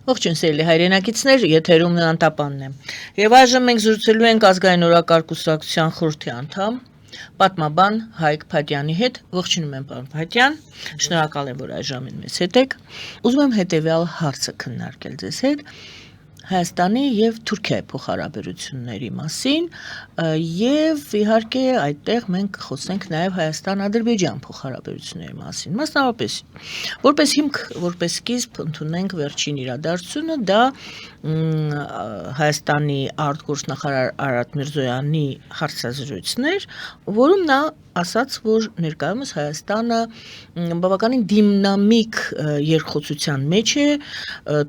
Ողջույն սիրելի հայրենակիցներ, եթերում Նանտապանն է։ Եվ այժմ մենք զրուցելու ենք ազգային օրակարգ կուսակցության խորհրդի անդամ, պատմաբան Հայկ Փադյանի հետ։ Ողջունում եմ, պարոն Փադյան, շնորհակալ եմ, որ այս ժամին մեզ հետ եք։ Ուզում եմ հետևյալ հարցը քննարկել ձեզ հետ Հայաստանի եւ Թուրքիայի փոխհարաբերությունների մասին եւ իհարկե այդտեղ մենք խոսենք նաեւ Հայաստան-Ադրբեջան փոխհարաբերությունների մասին։ Մասնավորապես, որպես հիմք, որպես սկիզբ ընդունենք վերջին իրադարձությունը, դա Հայաստանի արտգործնախարար Արարատ Միրզոյանի հարցազրույցներ, որում նա ասաց, որ ներկայումս Հայաստանը բավականին դինամիկ երկխոսության մեջ է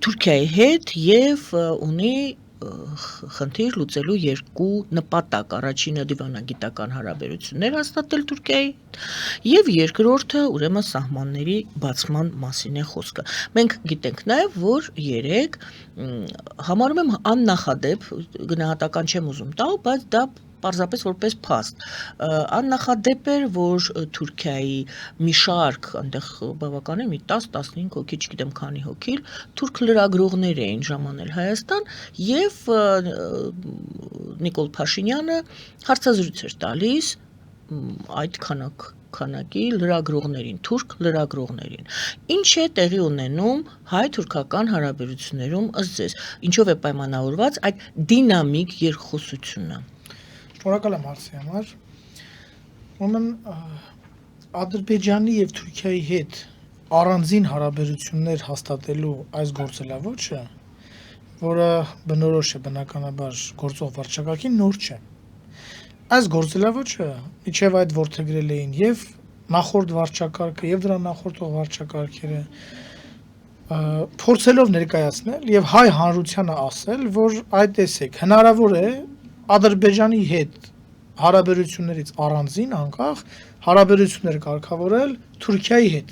Թուրքիայի հետ եւ ունի խնդիր լուծելու երկու նպատակ. առաջինը դիվանագիտական հարաբերություններ հաստատել Թուրքիայի եւ երկրորդը ուրեմն սահմանների բացման մասին է խոսքը։ Մենք գիտենք նաեւ, որ երեք համարում եմ աննախադեպ, գնահատական չեմ ուզում տալ, բայց դա պարզապես որպես փաստ աննախադեպ էր, որ Թուրքիայի մի շարք, այնտեղ բավականին մի 10-15 հոգի, չգիտեմ քանի հոգի, թուրք լրագրողներ էին ժամանել Հայաստան եւ Նիկոլ Փաշինյանը հարցազրույց էր տալիս այդ քանակի լրագրողներին, թուրք լրագրողներին։ Ինչ է տեղի ունենում հայ-թուրքական հարաբերություններում ըստ ձեզ, ինչով է պայմանավորված այդ դինամիկ երկխոսությունը։ Շնորհակալ եմ հարցի համար։ Ուրեմն Ադրբեջանի եւ Թուրքիայի հետ առանձին հարաբերություններ հաստատելու այս գործելավոճը, որը բնորոշ է բնականաբար գործող վարչակարգին, նոր չէ։ Այս գործելավոճը միջև այդ որդեգրել էին եւ նախորդ վարչակարգը եւ դրա նախորդող վարչակարգերը, փորձելով ներկայացնել եւ հայ հանրությանը ասել, որ այդ տեսեք, հնարավոր է Ադրբեջանի հետ հարաբերություններից առանձին անկախ հարաբերություններ կարգավորել Թուրքիայի հետ։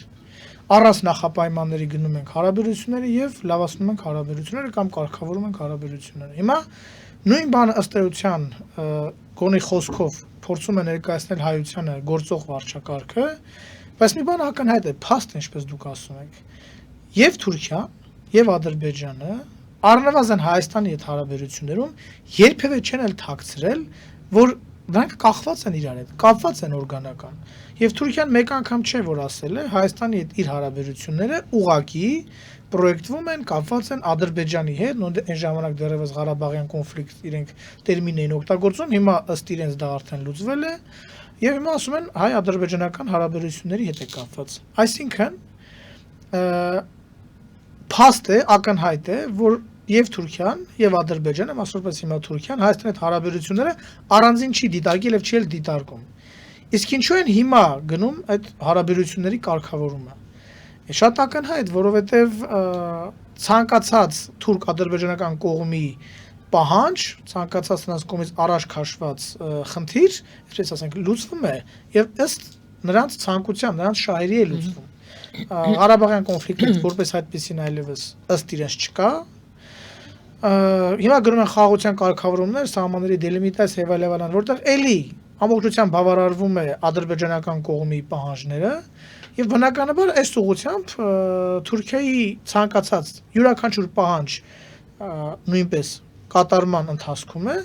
Առանց նախապայմանների գնում ենք հարաբերությունները եւ լավացնում ենք հարաբերությունները կամ կարգավորում ենք հարաբերությունները։ Հիմա նույն բանը ըստ էության գոնի խոսքով փորձում է ներկայացնել հայությանը գործող վարչակարգը, բայց մի բան ակնհայտ է, փաստ է, ինչպես դուք ասում եք։ Եվ Թուրքիան, եւ Ադրբեջանը առնվազն Հայաստանի հետ հարաբերություններում երբևէ չեն էլ թաքցրել, որ դրանք կախված են իրար հետ, կապված են օրգանական։ Եվ Թուրքիան մեկ անգամ չէ, որ ասել է Հայաստանի հետ իր հարաբերությունները ուղղակի պրոյեկտվում են, կապված են Ադրբեջանի հետ, այն ժամանակ դեռևս Ղարաբաղյան կոնֆլիկտ իրենք տերմին էին օգտագործում, հիմա ըստ իրենց դա արդեն լուծվել է, եւ հիմա ասում են հայ-ադրբեջանական հարաբերությունների հետ է կապված։ Այսինքն փաստ է, ակնհայտ է, որ եւ Թուրքիան եւ Ադրբեջանը, մասնավորապես հիմա Թուրքիան Հայաստանի հետ հարաբերությունները առանձին չի դիտարկել եւ չի էլ դիտարկում։ Իսկ ինչու են հիմա գնում այդ հարաբերությունների կարգավորումը։ Շատ ակնհայտ, որովհետեւ ցանկացած թուրք-ադրբեջանական կողմի պահանջ, ցանկացած նրանց կողմից առաջ քաշված խնդիր, այսպես ասենք, լուծվում է եւ ըստ նրանց ցանկության, նրանց շահերի է լուծվում։ Ղարաբաղյան կոնֆլիկտը որպես այդպեսին այլևս ըստ իրենց չկա։ Հիմա գրում են խաղաղության կարգավորումներ, սահմանների դելիմիտացիա եւ այլն, որտեղ էլի ամբողջությամբ բավարարվում է ադրբեջանական կողմի պահանջները եւ բնականաբար այս ուղղությամբ Թուրքիայի ցանկացած յուրաքանչյուր պահանջ նույնպես կատարման ընթացքում է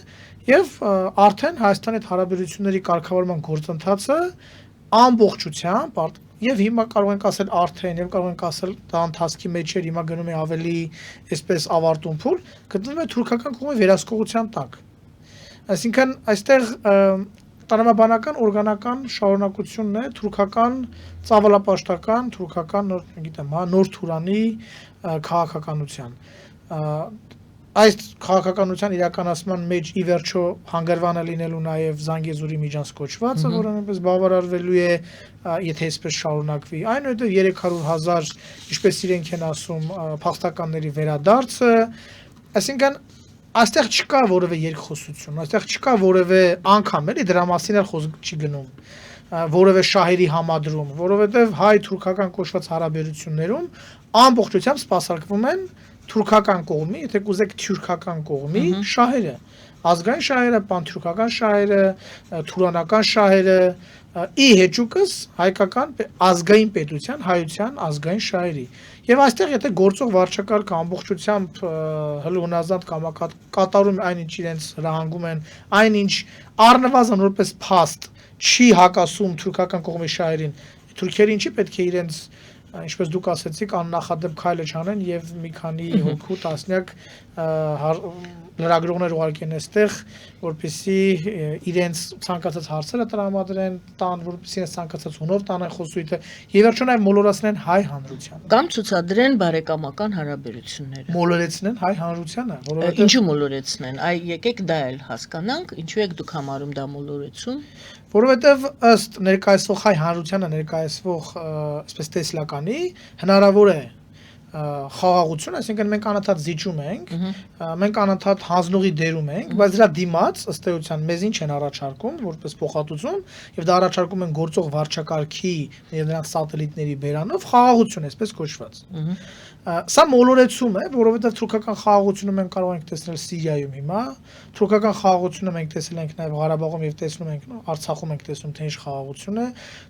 եւ արդեն Հայաստանի հետ հարաբերությունների կարգավորման գործընթացը ամբողջությամբ եւ հիմա կարող ենք ասել արդեն եւ կարող ենք ասել դա ընթացքի մեջ էր, հիմա գնում է ավելի այսպես ավարտուն փուլ, գտնվում է թուրքական կողմի վերահսկողության տակ։ Այսինքն այստեղ տրամաբանական օրգանական շարունակությունն է թուրքական ծավալապաշտական, թուրքական նոր Թուրանի քաղաքականության։ Այս քաղաքականության իրականացման մեջ ի վերջո հանգրվանը լինելու նաև Զանգեզուրի միջանցկոչվածը, որը նույնպես բավարարվելու է, եթե այսպես շարունակվի, այնուհետև 300,000, ինչպես իրենք են ասում, փախստականների վերադարձը, այսինքն այստեղ չկա որևէ երկխոսություն, այստեղ չկա որևէ անգամ էլի դրա մասին էլ խոսք չի գնում, որևէ շահերի համադրում, որովհետև հայ-թուրքական կոչված հարաբերություններում ամբողջությամբ սպասարկվում են թուրքական կողմի, եթե կուզեք թյուրքական կողմի շահերը, ազգային շահերը, պանթյուրքական շահերը, թուրանական շահերը, ի հեճուկս հայկական ազգային պետության, հայության ազգային շահերի։ Եվ այստեղ եթե գործող վարչակարգը ամբողջությամբ հլունազատ կամ կատարում այնինչ իրենց հրահանգում են, այնինչ առնվազն որպես փաստ չի հակասում թուրքական կողմի շահերին, թուրքերը ինչի պետք է իրենց ինչպես դուք ասացիք, աննախադեպ քայլը չանեն եւ մի քանի հոգու տասնյակ լրագրողներ ուղարկեն այստեղ, որպեսզի իրենց ցանկացած հարցերը տրամադրեն, տան, որպեսզի իրենց ցանկացած հունով տանեն խոսույթը եւ վերջում նաեւ մոլորացնեն հայ հանրությանը։ Կամ ցուցադրեն բարեկամական հարաբերությունները։ Մոլորեցնեն հայ հանրությանը, որովհետեւ Ինչու մոլորեցնեն։ Այ եկեք դա էլ հասկանանք, ինչու եք դուք համարում դա մոլորեցում։ Որովհետև ըստ ներկայացվող հայ հանրությանը ներկայացվող այսպես տեսլականի հնարավոր է խաղաղություն, այսինքն մենք անընդհատ զիջում ենք, մենք անընդհատ հանձնողի դերում ենք, բայց դրա դիմաց ըստ էության մեզ ինչ են առաջարկում որպես փոխհատուցում, եւ դա առաջարկում են գործող վարչակարգի եւ նրանց սատելիտների բերանով խաղաղություն, այսպես կոչված։ Սա մոլորեցում է, որովհետև թուրքական խաղաղությունը մենք կարող ենք տեսնել Սիրիայում հիմա, թուրքական խաղաղությունը մենք տեսել ենք նաև Ղարաբաղում եւ տեսնում ենք Արցախում ենք տեսնում թե ինչ խաղաղություն է,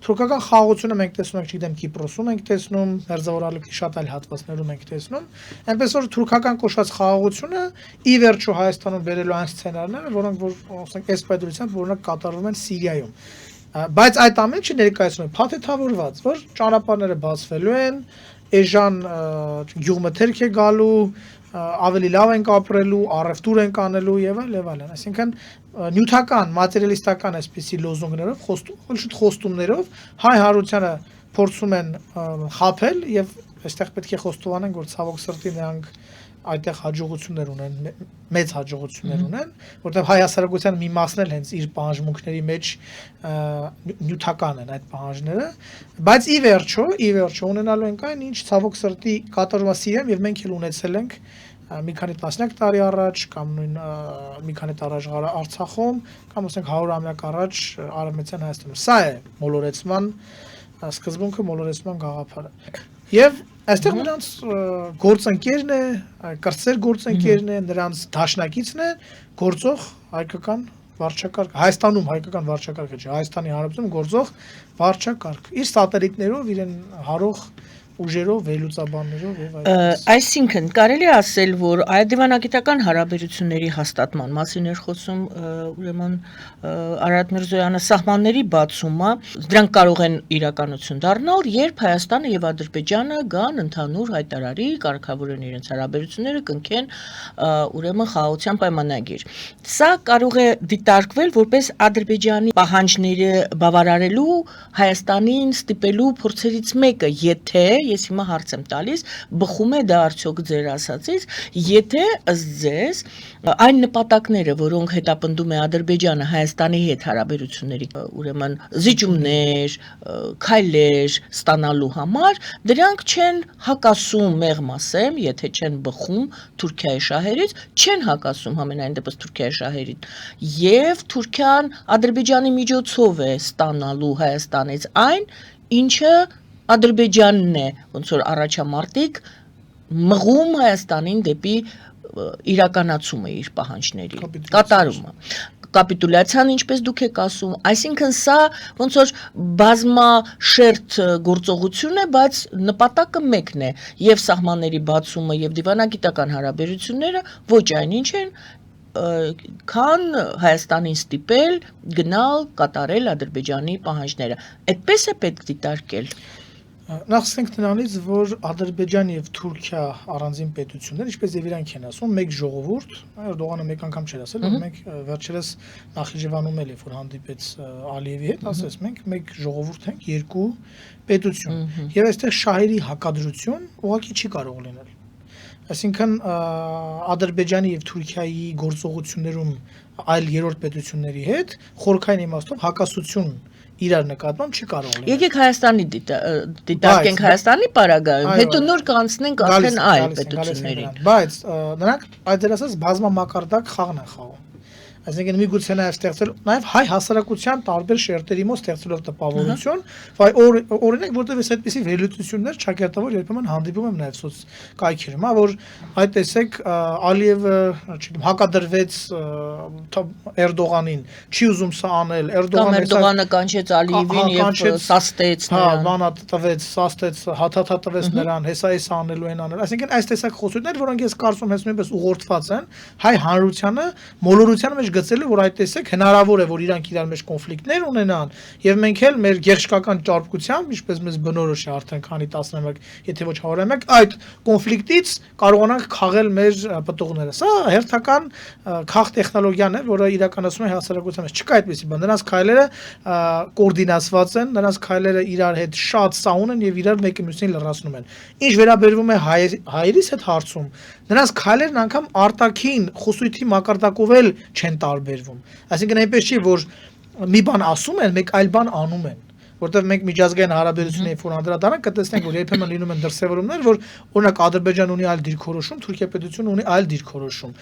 թուրքական խաղաղությունը մենք տեսնում ենք, չգիտեմ, Կիպրոսում ենք տեսնում, Մերձավոր Արևելքի շատ այլ հատվածներում ենք տեսնում, այնպես որ թուրքական կոչված խաղաղությունը ի վերջո Հայաստանում բերելու այն սցենարները, որոնք որ ասենք այս պայմանությամբ որոնք կատարվում են Սիրիայում։ Բայց այդ ամենը ներկայացնում է փաթեթավորված, որ ճանապարհները բացվելու են, Էժան գյուղմթերք է գալու, ավելի լավ ենք ապրելու, առևտուր ենք անելու եւ այլն, այսինքն նյութական, մատերիալիստական այսպիսի լոզունգներով, խոստումներով հայ հանրությանը փորձում են խաբել եւ այստեղ պետք է խոստովանենք, որ ցավոք սրտի նրանք այդտեղ հաջողություններ ունեն, մեծ հաջողություններ ունեն, որտեղ հայ հասարակության մի մասն էլ հենց իր պահանջմունքների մեջ նյութական են այդ պահանջները, բայց ի վերջո ունենալու ենք այն, ինչ ցավոք սրտի կատարվում է Սիրիայում եւ մենք էլ ունեցել ենք մի քանի տասնյակ տարի առաջ կամ նույն մի քանի տարի առաջ Արցախում կամ ասենք 100-ամյակ առաջ Արևմտյան Հայաստանում։ Սա է մոլորեցման սկզբունքը, մոլորեցման գաղափարը։ Եվ այստեղ նրանց գործընկերն է, կրտսեր գործընկերն է, նրանց դաշնակիցն է գործող հայկական վարչակարգ, Հայաստանում հայկական վարչակարգը չէ, Հայաստանի Հանրապետությունում գործող վարչակարգ, իր սատելիտներով, իրեն հարող ուժերով, վերլուծաբաններով եւ այլն։ Այսինքն կարելի է ասել, որ այդդիվանագիտական հարաբերությունների հաստատման մասին էր խոսում ուրեմն Արարատ Միրզոյանը, սահմանների բացումը, դրանք կարող են իրականություն դառնալ, երբ Հայաստանը եւ Ադրբեջանը գան ընդհանուր հայտարարի, կարգավորեն իրենց հարաբերությունները, կնքեն ուրեմն խաղաղության պայմանագիր։ Սա կարող է դիտարկվել որպես Ադրբեջանի պահանջները բավարարելու Հայաստանին ստիպելու փորձերից մեկը, եթե ես հիմա հարց եմ տալիս, բխում է դա արդյոք ձեր ասածից, եթե ըստ ձեզ այն նպատակները, որոնք հետապնդում է Ադրբեջանը Հայաստանի հետ հարաբերությունների, ուրեմն զիջումներ, քայլեր ստանալու համար, դրանք չեն հակասում, մեղմ ասեմ, եթե չեն բխում Թուրքիայի շահերից, չեն հակասում համենայն դեպս Թուրքիայի շահերին, եւ Թուրքիան Ադրբեջանի միջոցով է ստանալու Հայաստանից այն, ինչը Ադրբեջանն է, ոնց որ առաջամարտիկ մղում Հայաստանին դեպի իրականացումը իր պահանջների, կատարումը, կապիտուլյացիան, ինչպես դուք եք ասում, այսինքն սա ոնց որ բազմաշերտ գործողություն է, բայց նպատակը մեկն է, եւ սահմանների բացումը եւ դիվանագիտական հարաբերությունները ոչ այնինչ են, քան Հայաստանին ստիպել գնալ կատարել Ադրբեջանի պահանջները։ Այդպես է պետք դիտարկել։ Նախ սկսենք նրանից, որ Ադրբեջան եւ Թուրքիա առանձին պետություններ, ինչպես եւ իրանք են ասում, մեկ ժողովուրդ, Էրդողանը մեկ անգամ չէր ասել, որ մենք վերջերս Նախիջևանում էլ որ հանդիպեց Ալիևի հետ, ասես մենք մեկ ժողովուրդ ենք, երկու պետություն։ Եվ այստեղ շահերի հակադրություն ուղղակի չի կարող լինել։ Այսինքն Ադրբեջանի եւ Թուրքիայի գործողություններում այլ երրորդ պետությունների հետ խորքային իմաստով հակասություն իրար նկատմամբ չի կարող լինել։ Եկեք Հայաստանի դիտարկենք Հայաստանի պարագայում, հետո նոր կանցնենք արդեն այլ պետություններին։ Բայց նրանք այդ դերասած բազմամակարդակ խաղն են խաղում։ Այսինքն միգուցե նաև ստեղծել նաև հայ հասարակության տարբեր շերտերի մոտ ստեղծելով տպավորություն, վայ օրինակ որտեղ էս այդպիսի վերլուծություններ ճակերտավոր երբեմն հանդիպում եմ նաև սոցկայքերում, որ այդ տեսեք Ալիևը, չգիտեմ, հակադրվեց Էրդողանին, չի ուզում սա անել, Էրդողանը կանչեց Ալիևին եւ սաստեց նրան, բանա տվեց, սաստեց, հաթաթա տվեց նրան, հեսա էս անելու են անել։ Այսինքն այս տեսակ խոսություններ, որոնք ես կարծում եմ նույնպես ուղղորդված են հայ հանրությանը մոլորության մեջ գծելու, որ այդ տեսեք հնարավոր է, որ իրանք իրար մեջ կոնֆլիկտներ ունենան, եւ մենք էլ մեր գեղշկական ճարպկությամբ, ինչպես մեզ բնորոշ է արդեն քանի 11, եթե ոչ 101, այդ կոնֆլիկտից կարողանանք քաղել մեր պտուղները։ Սա հերթական քաղ տեխնոլոգիան է, որը իրականացնում է հասարակության մեջ։ Չկա այդպեսի բան։ Նրանց քայլերը կոորդինացված են, նրանց քայլերը իրար հետ շատ սահուն են եւ իրար մեկը մյուսին լրացնում են։ Ինչ վերաբերվում է հայերիս հետ հարցում, նրանց քայլերն անգամ արտաքին խուսույթի մակարդակով էլ չեն տարբերվում։ Այսինքն այնպես չի, որ մի բան ասում են, մեկ այլ բան անում են, որտեղ մենք միջազգային հարաբերությունների ֆոն անդրադառնանք, կտեսնենք, որ երբեմն լինում են դրսևորումներ, որ օրինակ Ադրբեջանը ունի այլ դիրքորոշում, Թուրքիա պետությունը ունի այլ դիրքորոշում։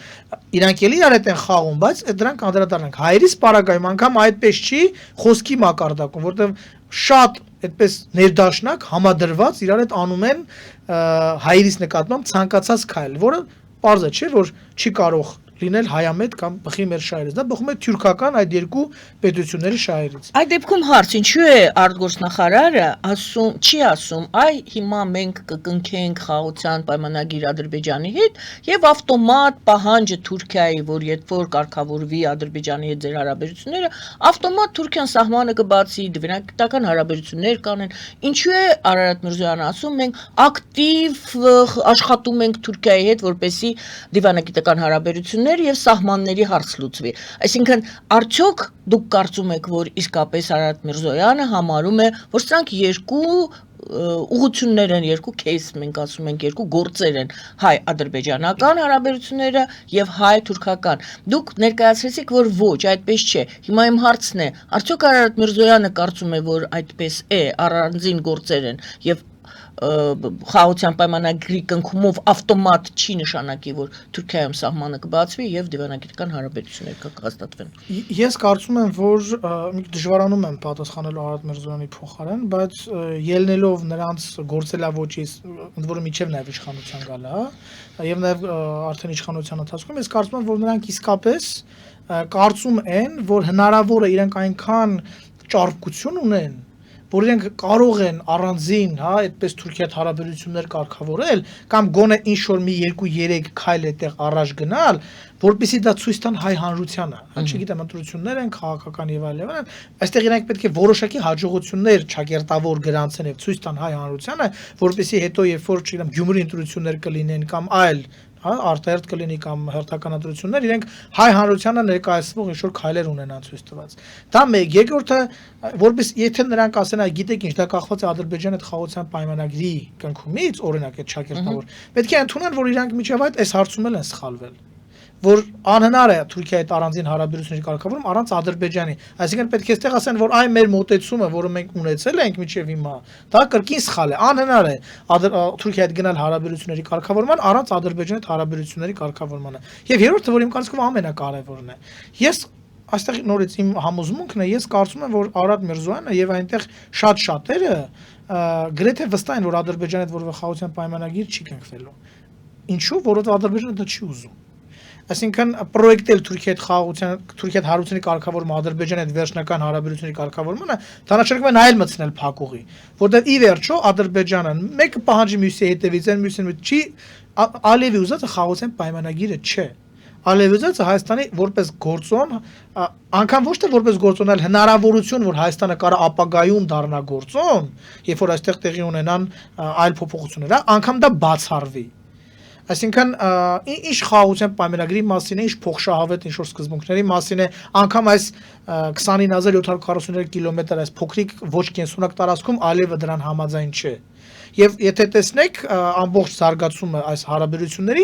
Իրանք էլի իրար հետ են խաղում, բայց դրանք անդրադառնանք։ Հայերիս պարագայում անգամ այդպես չի խոսքի մակարդակում, որտեղ շատ այդպես ներդաշնակ համադրված իրար հետ անում են հայերիս նկատմամբ ցանկացած քայլ, որը պարզ է, չէ, որ չի կարող լինել հայամետ կամ բխի մեր շահերից, դա բխում է թյուրքական այդ երկու պետությունների շահերից։ Այդ դեպքում հարց, ինչու է արտգործնախարարը չի ասում, այ հիմա մենք կկնքենք խաղաղության պայմանագիր Ադրբեջանի հետ եւ ավտոմատ պահանջը Թուրքիայի, որ երբ որ կարգավորվի Ադրբեջանի հետ ձեր հարաբերությունները, ավտոմատ Թուրքիան սահմանը կբացի, դիվանագիտական հարաբերություններ կանեն։ Ինչու է Արարատ Միրզոյանը ասում, մենք ակտիվ աշխատում ենք Թուրքիայի հետ, որպեսզի դիվանագիտական հարաբերություններ եւ սահմանների հարց լուծվի։ Այսինքն արդյոք դուք կարծում եք, որ իսկապես Արարատ Միրզոյանը համարում է, որ սրանք երկու ուղղություններ են, երկու кейս, մենք ասում ենք, երկու գործեր են, հայ-ադրբեջանական հարաբերությունները եւ հայ-թուրքական։ Դուք ներկայացրեցիք, որ ոչ, այդպես չէ։ Հիմա իմ հարցն է, արդյոք Արարատ Միրզոյանը կարծում է, որ այդպես է, առանձին գործեր են եւ խաղաղության պայմանագրի կնքումով ավտոմատ չի նշանակի, որ Թուրքիայում սահմանը կբացվի եւ դիվանագիտական հարաբերություններ կհաստատվեն։ Ես կարծում եմ, որ դժվարանում եմ պատասխանելու Արարատ Միրզոյանի փոխարեն, բայց ելնելով նրանց գործելավոճից, ընդ որում իջև նաեւ իշխանության գալը, եւ նաեւ արդեն իշխանության ընթացքում ես կարծում եմ, որ նրանք իսկապես կարծում են, որ հնարավոր է իրենք այնքան ճարպկություն ունեն, որ իրենք կարող են առանձին, այդպես Թուրքիա հետ հարաբերություններ կարգավորել կամ գոնե ինչ որ մի 2-3 քայլ այդտեղ առաջ գնալ, որպեսզի դա ցույց տան հայ հանրությանը։ Չգիտեմ, ընտրություններ են, քաղաքական եւ այլն, այստեղ իրենք պետք է որոշակի հաջողություններ ճակերտավոր գրանցեն եւ ցույց տան հայ հանրությանը, որպեսզի հետո երբ որ չգիտեմ Գյումրի ընտրություններ կլինեն կամ այլ արտահերթ կլինի կամ հերթական ընտրություններ, իրենք հայ հանրությանը ներկայացնող ինչ-որ քայլեր ունենան ցույց տված։ Դա մեկ, երկրորդը, որպես եթե նրանք ասեն, այ գիտեք ինչ, դա կախված է Ադրբեջանի հետ խաղաղության պայմանագրի կնքումից, օրինակ այդ ճակերտավոր, պետք է ընդունեն, որ իրանք միջև այս հարցում էլ են սխալվել, որ անհնար է Թուրքիայի հետ առանձին հարաբերությունների կարգավորում առանց Ադրբեջանի։ Այսինքն պետք է ստեղ ասեն, որ այ մեր մոտեցումը, որը մենք ունեցել ենք միջև հիմա, դա կրկին սխալ է, անհնար է Թուրքիայի հետ գնալ հարաբերությունների կարգավորման առանց Ադրբեջանի հետ հարաբերությունների կարգավորմանը։ Եվ երրորդը, որ իմ կարծիքով ամենակարևորն է, ես այստեղ նորից իմ համոզմունքն է, ես կարծում եմ, որ Արարատ Միրզոյանը եւ այնտեղ շատ շատերը գրեթե վստահ են, որ Ադրբեջանի հետ որևէ խաղաղության պայմանագիր չի կնքվելու։ Ինչու՞, որովհետեւ Ադրբեջանը դա չի ուզում։ Այսինքն պրոյեկտել Թուրքիա հետ խաղաղության, Թուրքիա հետ հարաբերությունների կարգավորումը, Ադրբեջանի հետ վերջնական հարաբերությունների կարգավորմանը, դա նշանակում է նայել մտցնել փակուղի, որտեղ ի վերջո Ադրբեջանը մեկը պահանջի մյուսի հետևից, մյուսին չի Ալիևի ուզածը խաղաղության պայմանագիրը չէ։ Ալիևի ուզածը Հայաստանի որպես գործոն, անգամ ոչ թե որպես գործոն, այլ հնարավորություն, որ Հայաստանը կարող ապագայում դառնա գործոն, երբ որ այստեղ տեղի ունենան այլ փոփոխություններ, անգամ դա բացառվի։ Այսինքն ինչ խաղաղության պայմանագրի մասին է, ինչ փոխշահավետ ինչ որ սկզբունքների մասին է, անգամ այս 29743 կիլոմետր այս փոքրիկ ոչ կենսունակ տարածքում Ալիևը դրան համաձայն չէ։ Եվ եթե տեսնեք ամբողջ զարգացումը այս հարաբերությունների,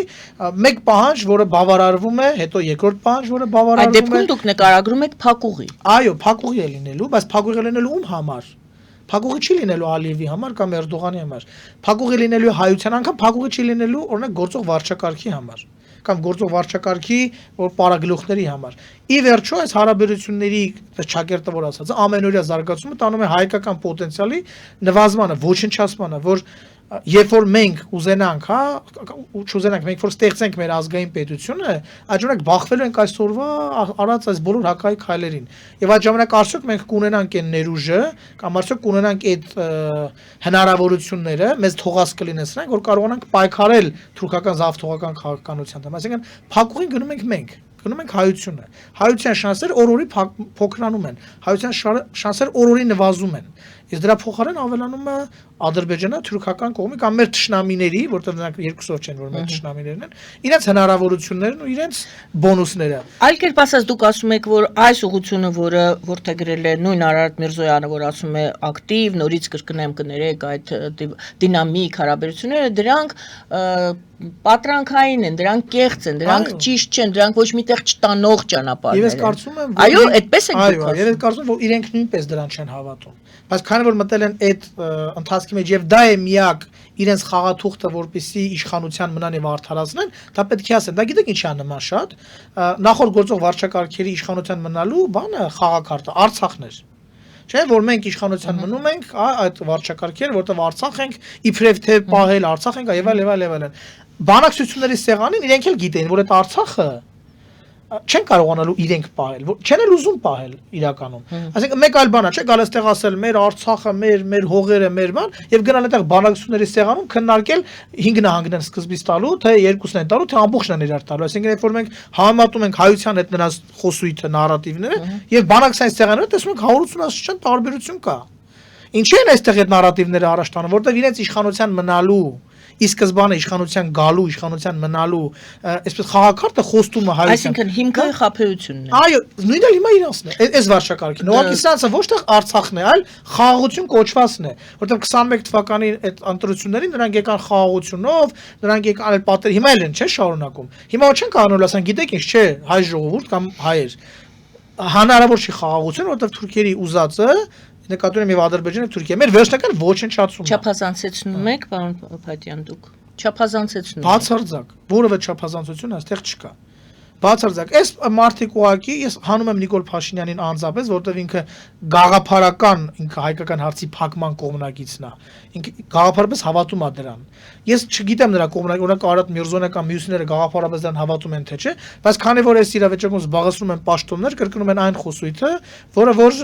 մեկ պահանջ, որը բավարարվում է, հետո երկրորդ պահանջ, որը բավարարվում է։ Այդ դեպքում դուք նկարագրում եք փակուղի։ Այո, փակուղի է լինելու, բայց փակուղի լինելու ում համար։ Փակուղի չի լինելու Ալիևի համար կամ Էրդողանի համար։ Փակուղի լինելու հայության անգամ փակուղի չի լինելու օրինակ գործող վարչակարգի համար։ կամ գործող վարչակարգի որ պարագլուխների համար։ Ի վերջո այս հարաբերությունների ճակերտը որ ասած ամենօրյա զարգացումը տանում է հայկական պոտենցիալի նվազմանը, ոչնչացմանը, որ երբ որ մենք ուզենանք, հա, չուզենանք, մենք որ ստեղծենք մեր ազգային պետությունը, այդ ժամանակ բախվելու ենք այսօրվա արած այս բոլոր հակայի քայլերին։ Եվ այդ ժամանակ արդյոք մենք կունենանք այն ներուժը, կամ արդյոք կունենանք այդ հնարավորությունները, մեզ թողած կլինեցնենք, որ կարողանանք պայքարել թուրքական զավթողական քաղաքականության դեմ։ Այսինքն փակուղին գնում ենք մենք, գնում ենք հայությունը։ Հայության շանսեր օր-օրի փոքրանում են, հայության շանսեր օր-օրի նվազում են։ Իսկ դրա փոխարեն ավելանում է Ադրբեջանը թուրքական կողմի կամ մեր թշնամիների, որտեղ նրանք երկուսով չեն, որ մեր թշնամիներն են, իրենց հնարավորություններն ու իրենց բոնուսները։ Այլ կերպ ասած դուք ասում եք, որ այս ուղղությունը, որը որդեգրել է նույն Արարատ Միրզոյանը, որ ասում է ակտիվ, նորից կրկնեմ կներեք այդ դինամիկ հարաբերությունները, դրանք պատրանքային են, դրանք կեղծ են, դրանք ճիշտ չեն, դրանք ոչ միտեղ չտանող ճանապարհներ են։ Եվ ես կարծում եմ, այո, այդպես եք դուք ասում։ Եվ ես կարծում եմ, որ իրենք նույնպես դրան չեն հավատում։ Բայց քանի որ մտել են այդ ընթացքի մեջ եւ դա է միակ իրենց խաղաթուղթը, որպեսզի իշխանության մնան եւ արդարացնեն, դա պետք է ասեն։ Դա գիտեք ինչի է նման շատ։ Նախորդ գործող վարչակարգերի իշխանության մնալու բանը խաղակարտը Արցախն էր։ Չէ՞ որ մենք իշխանության մնում ենք, այդ վարչակարգերը, որտեղ Արցախ ենք, իբրև թե պահել Արցախ ենք եւ այլ։ Բանակցությունների սեղանին իրենք էլ գիտեն, որ այդ Արցախը չեն կարողանալու իրենք պահել, չեն էլ ուզում պահել իրականում։ Այսինքն մեկ այլ բան է, չէ՞, գալիս տեղ ասել մեր Արցախը, մեր հողերը, մեր բան, եւ գնալ այդտեղ բանակցությունների սեղանում քննարկել 5 նահանգներ սկզբից տալու, թե 2-ն են տալու, թե ամբողջն են իրար տալու։ Այսինքն երբ որ մենք համատում ենք հայության հետ նրանց խոսույթը, նարատիվները, եւ բանակցային սեղանները տեսնում ենք 180-ական տարբերություն կա։ Ինչի են այստեղ այդ նարատիվները առաջ տանում, որտեղ իրենց իշխանության մնալու ի սկզբանե իշխանության գալու, իշխանության մնալու, այսպես խաղակարտը խոստումը հայության։ Այսինքն հիմքը խաբեությունն է։ Այո, նույնն էլ հիմա իրանցն է, այս վարչակարգին։ Ուղղակի սրանցը ոչ թե Արցախն է, այլ խաղաղություն կոչվածն է, որտեղ 21 թվականի այդ ընտրություններին նրանք եկան խաղաղությունով, նրանք եկան այլ պատեր, հիմա էլ են, չէ՞, շարունակում։ Հիմա չեն կանոնալ ասեն, գիտեք ինչ, չէ, հայ ժողովուրդ կամ հայեր։ Հնարավոր չի խաղաղություն, որտեղ թուրքերի ուզածը նկատում եմ եւ Ադրբեջանը եւ Թուրքիա։ Մեր վերջնական ոչնչացումն է։ Չափազանցեցնում եք, պարոն Փաթյան, դուք։ Չափազանցեցնում եք։ Բացարձակ, որևէ չափազանցություն այստեղ չկա։ Բացարձակ, այս մարդիկ ուղակի ես հանում եմ Նիկոլ Փաշինյանին անձապես, որտեղ ինքը գաղափարական, ինքը հայկական հարցի փակման կողմնակիցն է։ Ինքը գաղափարապես հավատում է դրան։ Ես չգիտեմ նրա կողմնակի, օրինակ Արարատ Միրզոյանը կամ մյուսները գաղափարապես դրան հավատում են թե չէ, բայց քանի որ այս իրավիճակում զբաղեցնում են պաշտոններ, կրկնում են այն խոսույթը, որը որ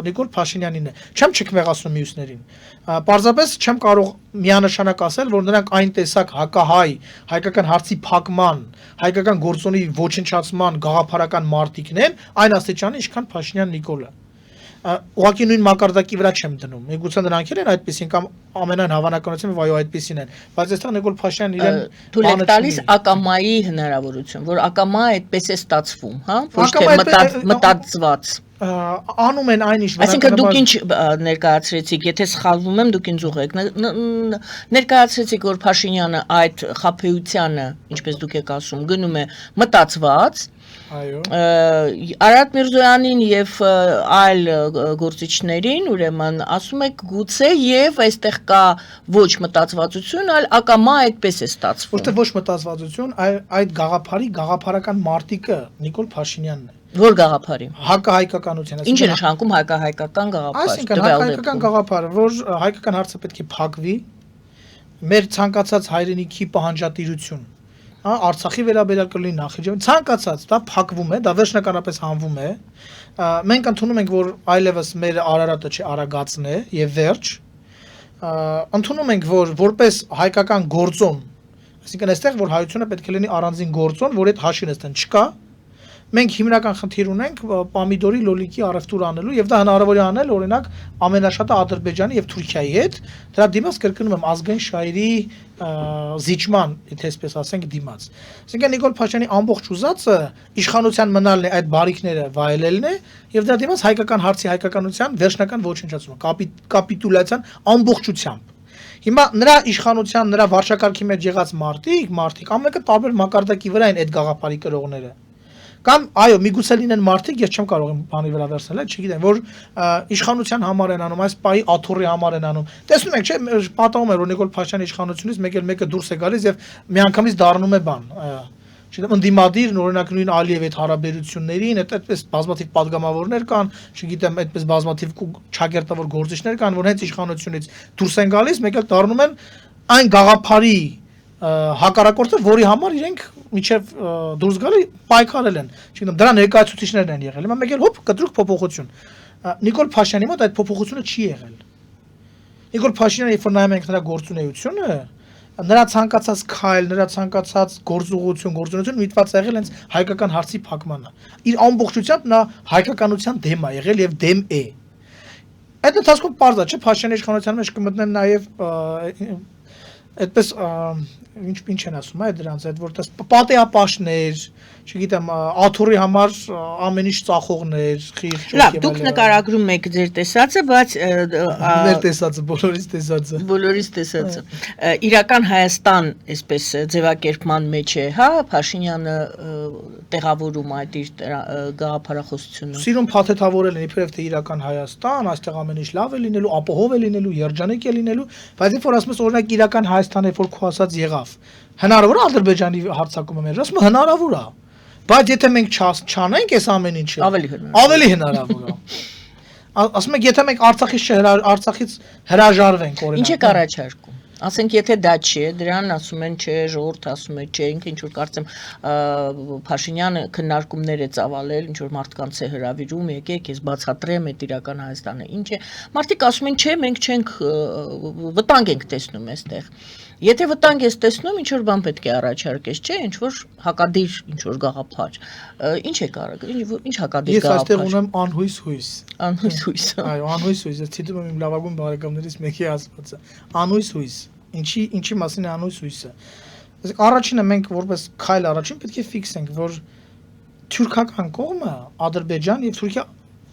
Նիկոլ Փաշինյանին է։ Չեմ չքմեղացնում մյուսներին։ Պարզապես չեմ կարող միանշանակ ասել, որ նրանք այն տեսակ հակահայ, հայկական հարցի փակման, հայկական գործոնի ոչնչացման գաղափարական մարտիկն են, այն աստիճանի, ինչքան Փաշինյան Նիկոլը։ Ուղղակի նույն մակարդակի վրա չեմ դնում։ Միգուցե նրանք են այդպեսին կամ ամենայն հավանականությամբ այո այդպեսին են, բայց այստեղ Նիկոլ Փաշինյանն իրեն թույլ է տալիս ակամայի հնարավորություն, որ ակամա այդպես է ստացվում, հա, ոչ թե մտածված։ Անում են այն ինչ Այսինքն դուք ինչ ներկայացրեցիք, եթե սխալվում եմ, դուք ինձ ուղղեք։ Ներկայացրեցիք, որ Փաշինյանը այդ խաբեությանը, ինչպես դուք եք ասում, գնում է մտածված։ Այո։ Արարատ Միրզոյանին եւ այլ գործիչներին, ուրեմն ասում եք գուցե եւ այստեղ կա ոչ մտածվածություն, այլ ակամա այդպես է ստացվում։ Որտեղ ոչ մտածվածություն, այդ գաղափարի գաղափարական մարտիկը Նիկոլ Փաշինյանն է։ Որ գաղափարի։ Հակահայկականության։ Ինչ է նշանակում հակահայկական գաղափար։ Այսինքն հակահայկական գաղափարը, որ հայկական հարցը պետք է փակվի, մեր ցանկացած հայրենիքի պահանջատիրություն, հա, Արցախի վերաբերյալ կլինի Նախիջևանի, ցանկացած, դա փակվում է, դա վերջնականապես հանվում է։ Մենք ընդունում ենք, որ այլևս մեր Արարատը չի Արագածն է եւ վերջ։ Ընդունում ենք, որ որպես հայկական գործոն, այսինքն այստեղ որ հայությունը պետք է լինի առանձին գործոն, որ այդ հաշիվն այստեղ չկա։ Մենք հիմնական խնդիր ունենք պամիդորի լոլիկի առևտուր անելու եւ դա հնարավոր է անել օրինակ ամենաշատը Ադրբեջանի եւ Թուրքիայի հետ դրա դիմաց կրկնում եմ ազգային շահերի զիջման եթե այսպես ասենք դիմաց այսինքն Նիկոլ Փաշինյանի ամբողջ ուզածը իշխանության մնալն է այդ բարիքները վայելելն է եւ դրա դիմաց հայկական հարցի հայկականության վերջնական ոչնչացումը կապիտուլյացիան ամբողջությամբ Հիմա նրա իշխանության նրա վարչակարգի մեջ եղած մարդիկ ամենը տարբեր մակարդակի վրա են այդ գաղափարի կրողները Կամ այո, միգուցե լինեն մարդիկ, ես չեմ կարող եմ բանի վրա վերցնել, չգիտեմ, որ իշխանության համար են անում, այս պահի աթոռի համար են անում։ Տեսնում եք, չէ, պատահում է, որ Նիկոլ Փաշինյանի իշխանությունից մեկ էլ մեկը դուրս է գալիս եւ միանգամից դառնում է բան, Չգիտեմ, ընդդիմադիր օրինակ նույն Ալիև այդ հարաբերություններին, այդպես բազմաթիվ падգամավորներ կան, չգիտեմ, այդպես բազմաթիվ ճակերտավոր գործիչներ կան, որ հենց իշխանությունից դուրս են գալիս, մեկ էլ դառնում են այն գաղափարի հակառակորդը, որի համար իրենք միջև դուրս գալի պայքարել են։ Չգիտեմ, դրա ներկայացուցիչներն են եղել։ Հիմա մեկ էլ հոп կտրուկ փոփոխություն։ Նիկոլ Փաշինյանի մոտ այդ փոփոխությունը չի եղել։ Նիկոլ Փաշինյանը, երբ որ նայում ենք նրա գործունեությունը, նրա ցանկացած քայլ, նրա ցանկացած գործունեություն միտված եղել հենց հայկական հարցի փակմանը։ Իր ամբողջությամբ նա հայկականության դեմ է եղել եւ դեմ է։ Այդ ընթացքում պարզ է, չէ՞, Փաշինյանի իշխանության մեջ կմտնեն նաեւ այդպես ինչ են ասում, այդ դրանց այդ որտես պատեապաշտներ, չգիտեմ, աթոռի համար ամեն ինչ ծախողներ, խիղճ եւ Լավ, դուք նկարագրում եք ձեր տեսածը, բայց մեր տեսածը, բոլորիս տեսածը։ Իրական Հայաստան, այսպես ձևակերպման մեջ է, հա, Փաշինյանը տեղավորում այդ իր գաղափարախոսությունը։ Սիրուն փաթեթավորել են իբրև թե իրական Հայաստան, այստեղ ամեն ինչ լավ է լինելու, ապահով է լինելու, երջանիկ է լինելու, բայց երբ որ ասում ես օրինակ իրական Հայաստանը, երբ որ քո ասած եղավ, հնարավոր է Ադրբեջանի հարձակումը մեր, ասում հնարավոր է, բայց եթե մենք չանենք այս ամեն ինչը, ավելի հնարավոր է։ Ասում եք, եթե մենք Արցախից հրաժարվենք օրինակ։ Ինչ է առաջարկում։ Ասենք եթե դա չի, դրան ասում են չէ, ժողովուրդը ասում է չէ, ինքը ինչ որ կարծեմ Փաշինյանը քննարկումներ է ծավալել, ինչ որ մարդկանց է հրավիրում, եկեք, ես բացատրեմ այդ իրական Հայաստանը ինչ է։ Մարդիկ ասում են չէ, մենք չենք վտանգ ենք տեսնում այստեղ։ Եթե վտանգ ես տեսնում, ինչ որ բան պետք է առաջարկես, չէ, ինչ որ հակադիր, ինչ որ գաղափար։ Ինչ է կարող, ինչ հակադիր գաղափար։ Ես այստեղ ունեմ անհույս հույս։ Այո, անհույս հույս, ես ցիտում եմ իմ լավագույն բարեկամներից մեկի ասվածը։ Անհույս հույս։ Ինչի մասին է անհույս հույսը։ Առաջինը մենք որպես քայլ առաջին պետք է ֆիքսենք, որ թուրքական կողմը Ադրբեջան եւ Թուրքիա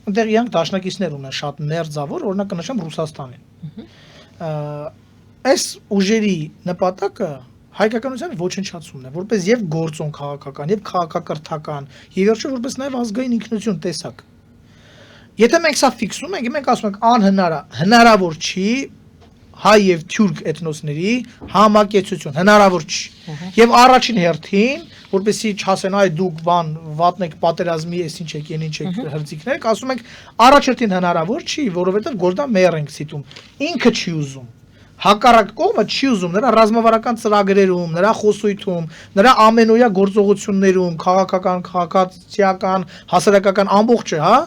այնտեղ իրանք դաշնակիցներ ունեն շատ մերձավոր, օրինակ կնշեմ Ռուսաստանին։ Այս ուժերի նպատակը հայկականության ոչնչացումն է, որպես եւ գործոն քաղաքական, եւ քաղաքակրթական, եւ վերջը որպես նաեւ ազգային ինքնություն տեսակ։ Եթե մենք սա ֆիքսում ենք, մենք ասում ենք հնարավոր չի հայ եւ թուրք էթնոսների համակեցություն, հնարավոր չի։ Եվ առաջին հերթին, որպեսզի չասեն այ դուք բան վատնեք պատերազմի, էս ինչ եք, ինչ եք հրձիկներ, ասում ենք առաջերտին հնարավոր չի, որովհետեւ գործը մեր ենք ցիտում։ Ինքը չի ուզում։ Հակառակ կողմը չի ուզում նրա ռազմավարական ծրագրերում, նրա խոսույթում, նրա ամենօրյա գործողություններում, քաղաքական, քաղաքացիական, հասարակական ամբողջը, հա,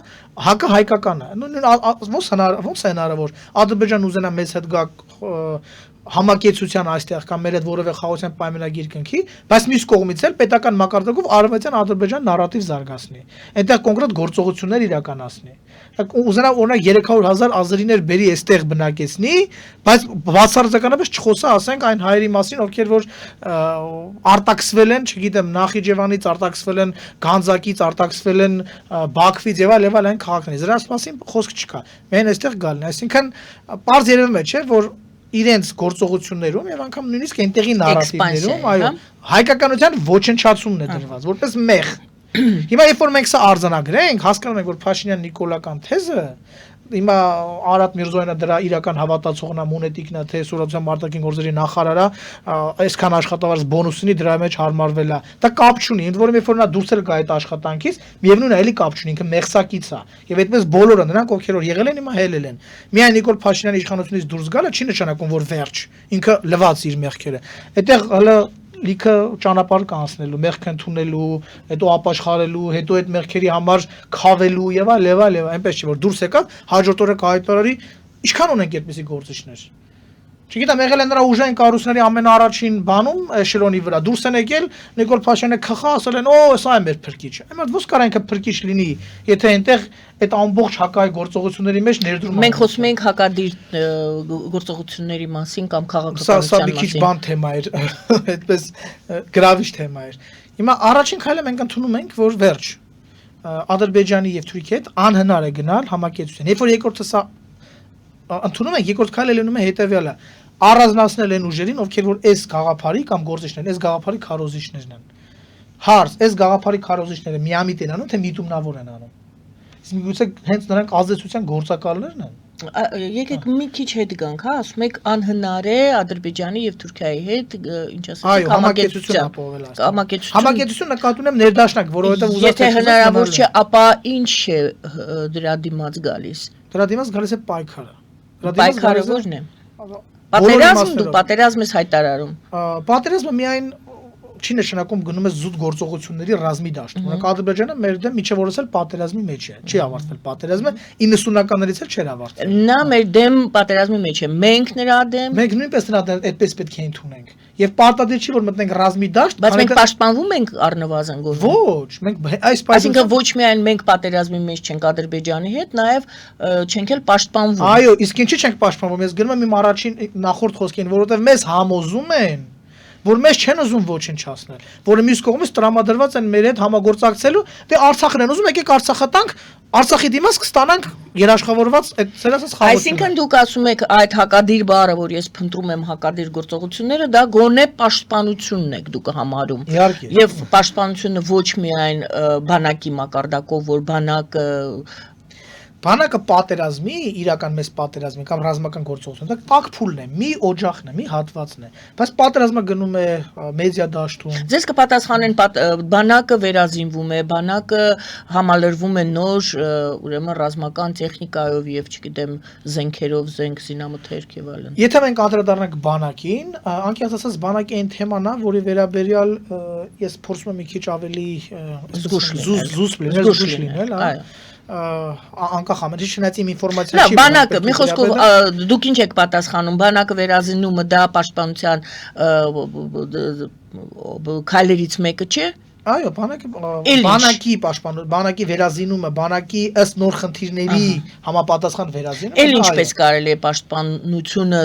հակը հայկականը։ Ոնց է հնարավոր Ադրբեջան ուզենա մեզ հետ գա համակեցության այստեղ կամ մեր հետ որևէ խաղաղության պայմանագիր կնքի, բայց մյուս կողմից էլ պետական մակարդակով արևմտյան Ադրբեջան նարատիվ զարգացնի։ Այնտեղ կոնկրետ գործողություններ իրականացնի։ Ուզենա օրինակ 300,000 ազերիներ բերի այստեղ բնակեցնի, բայց բացարձականապես չխոսա, ասենք այն հայերի մասին, ովքեր որ արտաքսվել են, չգիտեմ, Նախիջևանից արտաքսվել են, Գանձակից արտաքսվել են, Բաքվից եւ այլ այն քաղաքներից։ Դրանց մասին խոսք չկա։ Միայն այստեղ գալն է, այսինքն պարզ երևում է, չէ, որ իրենց գործողություններում եւ անգամ նույնիսկ այնտեղի նարատիվներում, այո, հայկականության ոչնչացումն է դրված, որպես մեղ։ Հիմա երբ որ մենք սա արձանագրենք, հասկանում ենք, որ Փաշինյան Նիկոլական թեզը, հիմա Արադ Միրզոյանը դրա իրական հավատացողն է, մունետիկն է, թե Սուրացիան մարտակին գործերի նախարարը, այսքան աշխատավարձ բոնուսնի դրա մեջ հարմարվել է։ Դա կապ չունի, ընդ որում երբ որ նա դուրս էլ գա այդ աշխատանքից, միևնույն է, էլի կապ չունի, ինքը մեղսակից է։ Եվ այդպես բոլորը նրանք, ովքեր որ եղել են, հիմա հելել են։ Միայն Նիկոլ Փաշինյանի իշխանությունից դուրս գալը չի նշանակում, որ վերջ, ինքը լվաց իր մեղքերը։ Այդտեղ հələ լիքը ճանապարհ կանցնելու, մեղք ընդունելու, հետո ապաշխարելու, հետո այդ մեղքերի համար խավելու եւ այլ, այնպես չի որ դուրս եկավ, հաջորդ օրը կհայտարարի, ինչքան ունենք այդպիսի գործիչներ։ Չգիտեմ, եղել են նրա ուժային կառույցների ամենաառաջին բանում էշելոնի վրա, դուրս են եկել, Նիկոլ Փաշինյանը քխա, ասել են, «Օ, սա է մեր փրկիչը»։ Հիմա ո՞ս կարա ինքը փրկիչ լինի, եթե այնտեղ այդ ամբողջ հակայի գործողությունների մեջ ներդրում։ Մենք խոսում ենք հակադիր գործողությունների մասին կամ քաղաքականության մասին։ Սա մի քիչ բան թեմա էր, այդպես գրավիչ թեմա էր։ Հիմա առաջին քայլը մենք ընդունում ենք, որ վերջ Ադրբեջանի եւ Թուրքիայի հետ անհնար է գնալ համակեցության։ Երբ որ երկրորդը սա ընդունում ենք, երկրորդ քայլը լինում է հետեւյալը՝ առանձնացնել են ուժերին, ովքեր որ այս գաղափարի կամ գործիչներն, այս գաղափարի քարոզիչներն են։ Հարց, այս գաղափարի քարոզիչները միամիտ են անում, թե միտումնավոր են անում։ Իսկ միգուցե հենց նրանք ազդեցության գործակալներն են։ Եկեք մի քիչ հետ գանք, հա, ասում եք անհնար է Ադրբեջանի եւ Թուրքիայի հետ, ինչ ասեցիք, Այո, համակեցություն ապահովել այստեղ։ Համակեցություն։ Համակեցություն նկատի ունեմ ներդաշնակ, որովհետև Եթե հնարավոր չէ, ապա ինչ է դրա դիմաց գալիս։ Դրա դիմաց գալիս է պայքարը։ Պայքարը ո՞րն է։ Պատերազմ, դու պատերազմ ես հայտարարում։ Պատերազմը միայն չի նշանակում գնում է զուտ գործողությունների ռազմի դաշտ։ Օրինակ Ադրբեջանը մեր դեմ միջև օրս էլ պատերազմի մեջ է։ Չի ավարտվել պատերազմը, 90-ականներից էլ չէր ավարտվել։ Նա մեր դեմ պատերազմի մեջ է։ Մենք նրա դեմ։ Մենք նույնպես նրա դեմ այդպես պետք է ընդունենք։ Եվ պարտադիր չի որ մտնենք ռազմի դաշտ, բայց մենք պաշտպանվում ենք առնվազն գործում։ Ոչ, մենք այս Այսինքն ոչ միայն մենք պատերազմի մեջ չենք Ադրբեջանի հետ, նաև չենք էլ պաշտպանվում։ Այո, իսկ ինչի՞ չենք պաշտպանվում։ Ես գնում եմ իմ առաջին նախորդ խոսքին, որովհետև մեզ համոզում են, որ մեզ չեն ուզում ոչնչացնել, որը մյուս կողմից տրամադրված են մեր հետ համագործակցելու, դե Արցախն են ուզում, եկեք Արցախը տանք, Արցախի դիմաց կստանանք երաշխավորված այդ ցերասած խաղացումը։ Այսինքն դուք ասում եք այդ հակադիր բառը, որ ես փնտրում եմ հակադիր գործողությունները, դա գոնե պաշտպանությունն եք դուք համարում։ Իհարկե։ Եվ պաշտպանությունը ոչ միայն բանակի մակարդակով, որ բանակը պատերազմի, իրական մեծ պատերազմի կամ ռազմական գործողություն, դա տակ փուլն է, մի օջախն է, մի հատվածն է, բայց պատերազմը գնում է մեդիա դաշտում։ Ձեզ կպատասխանեն բանակը վերազինվում է, բանակը համալրվում է նոր, ուրեմն ռազմական տեխնիկայով եւ չգիտեմ զենքերով, զենք զինամթերք եւ այլն։ Եթե մենք անդրադառնանք բանակին, անկեղծ ասած բանակի այն թեման է, որի վերաբերյալ ես փորձում եմ մի քիչ ավելի զուս լինել, այո։ Անկախ ամենից չնայած իմ ինֆորմացիա չի։ Բանակը, մի խոսքով դուք ինչ եք պատասխանում, բանակը վերազինումը դա պաշտպանության քայլերից մեկը չէ։ Այո, բանակի պաշտպանություն, բանակի վերազինումը, բանակի ըստ նոր խնդիրների համապատասխան վերազինումը։ Էլ ինչպես կարելի է պաշտպանությունը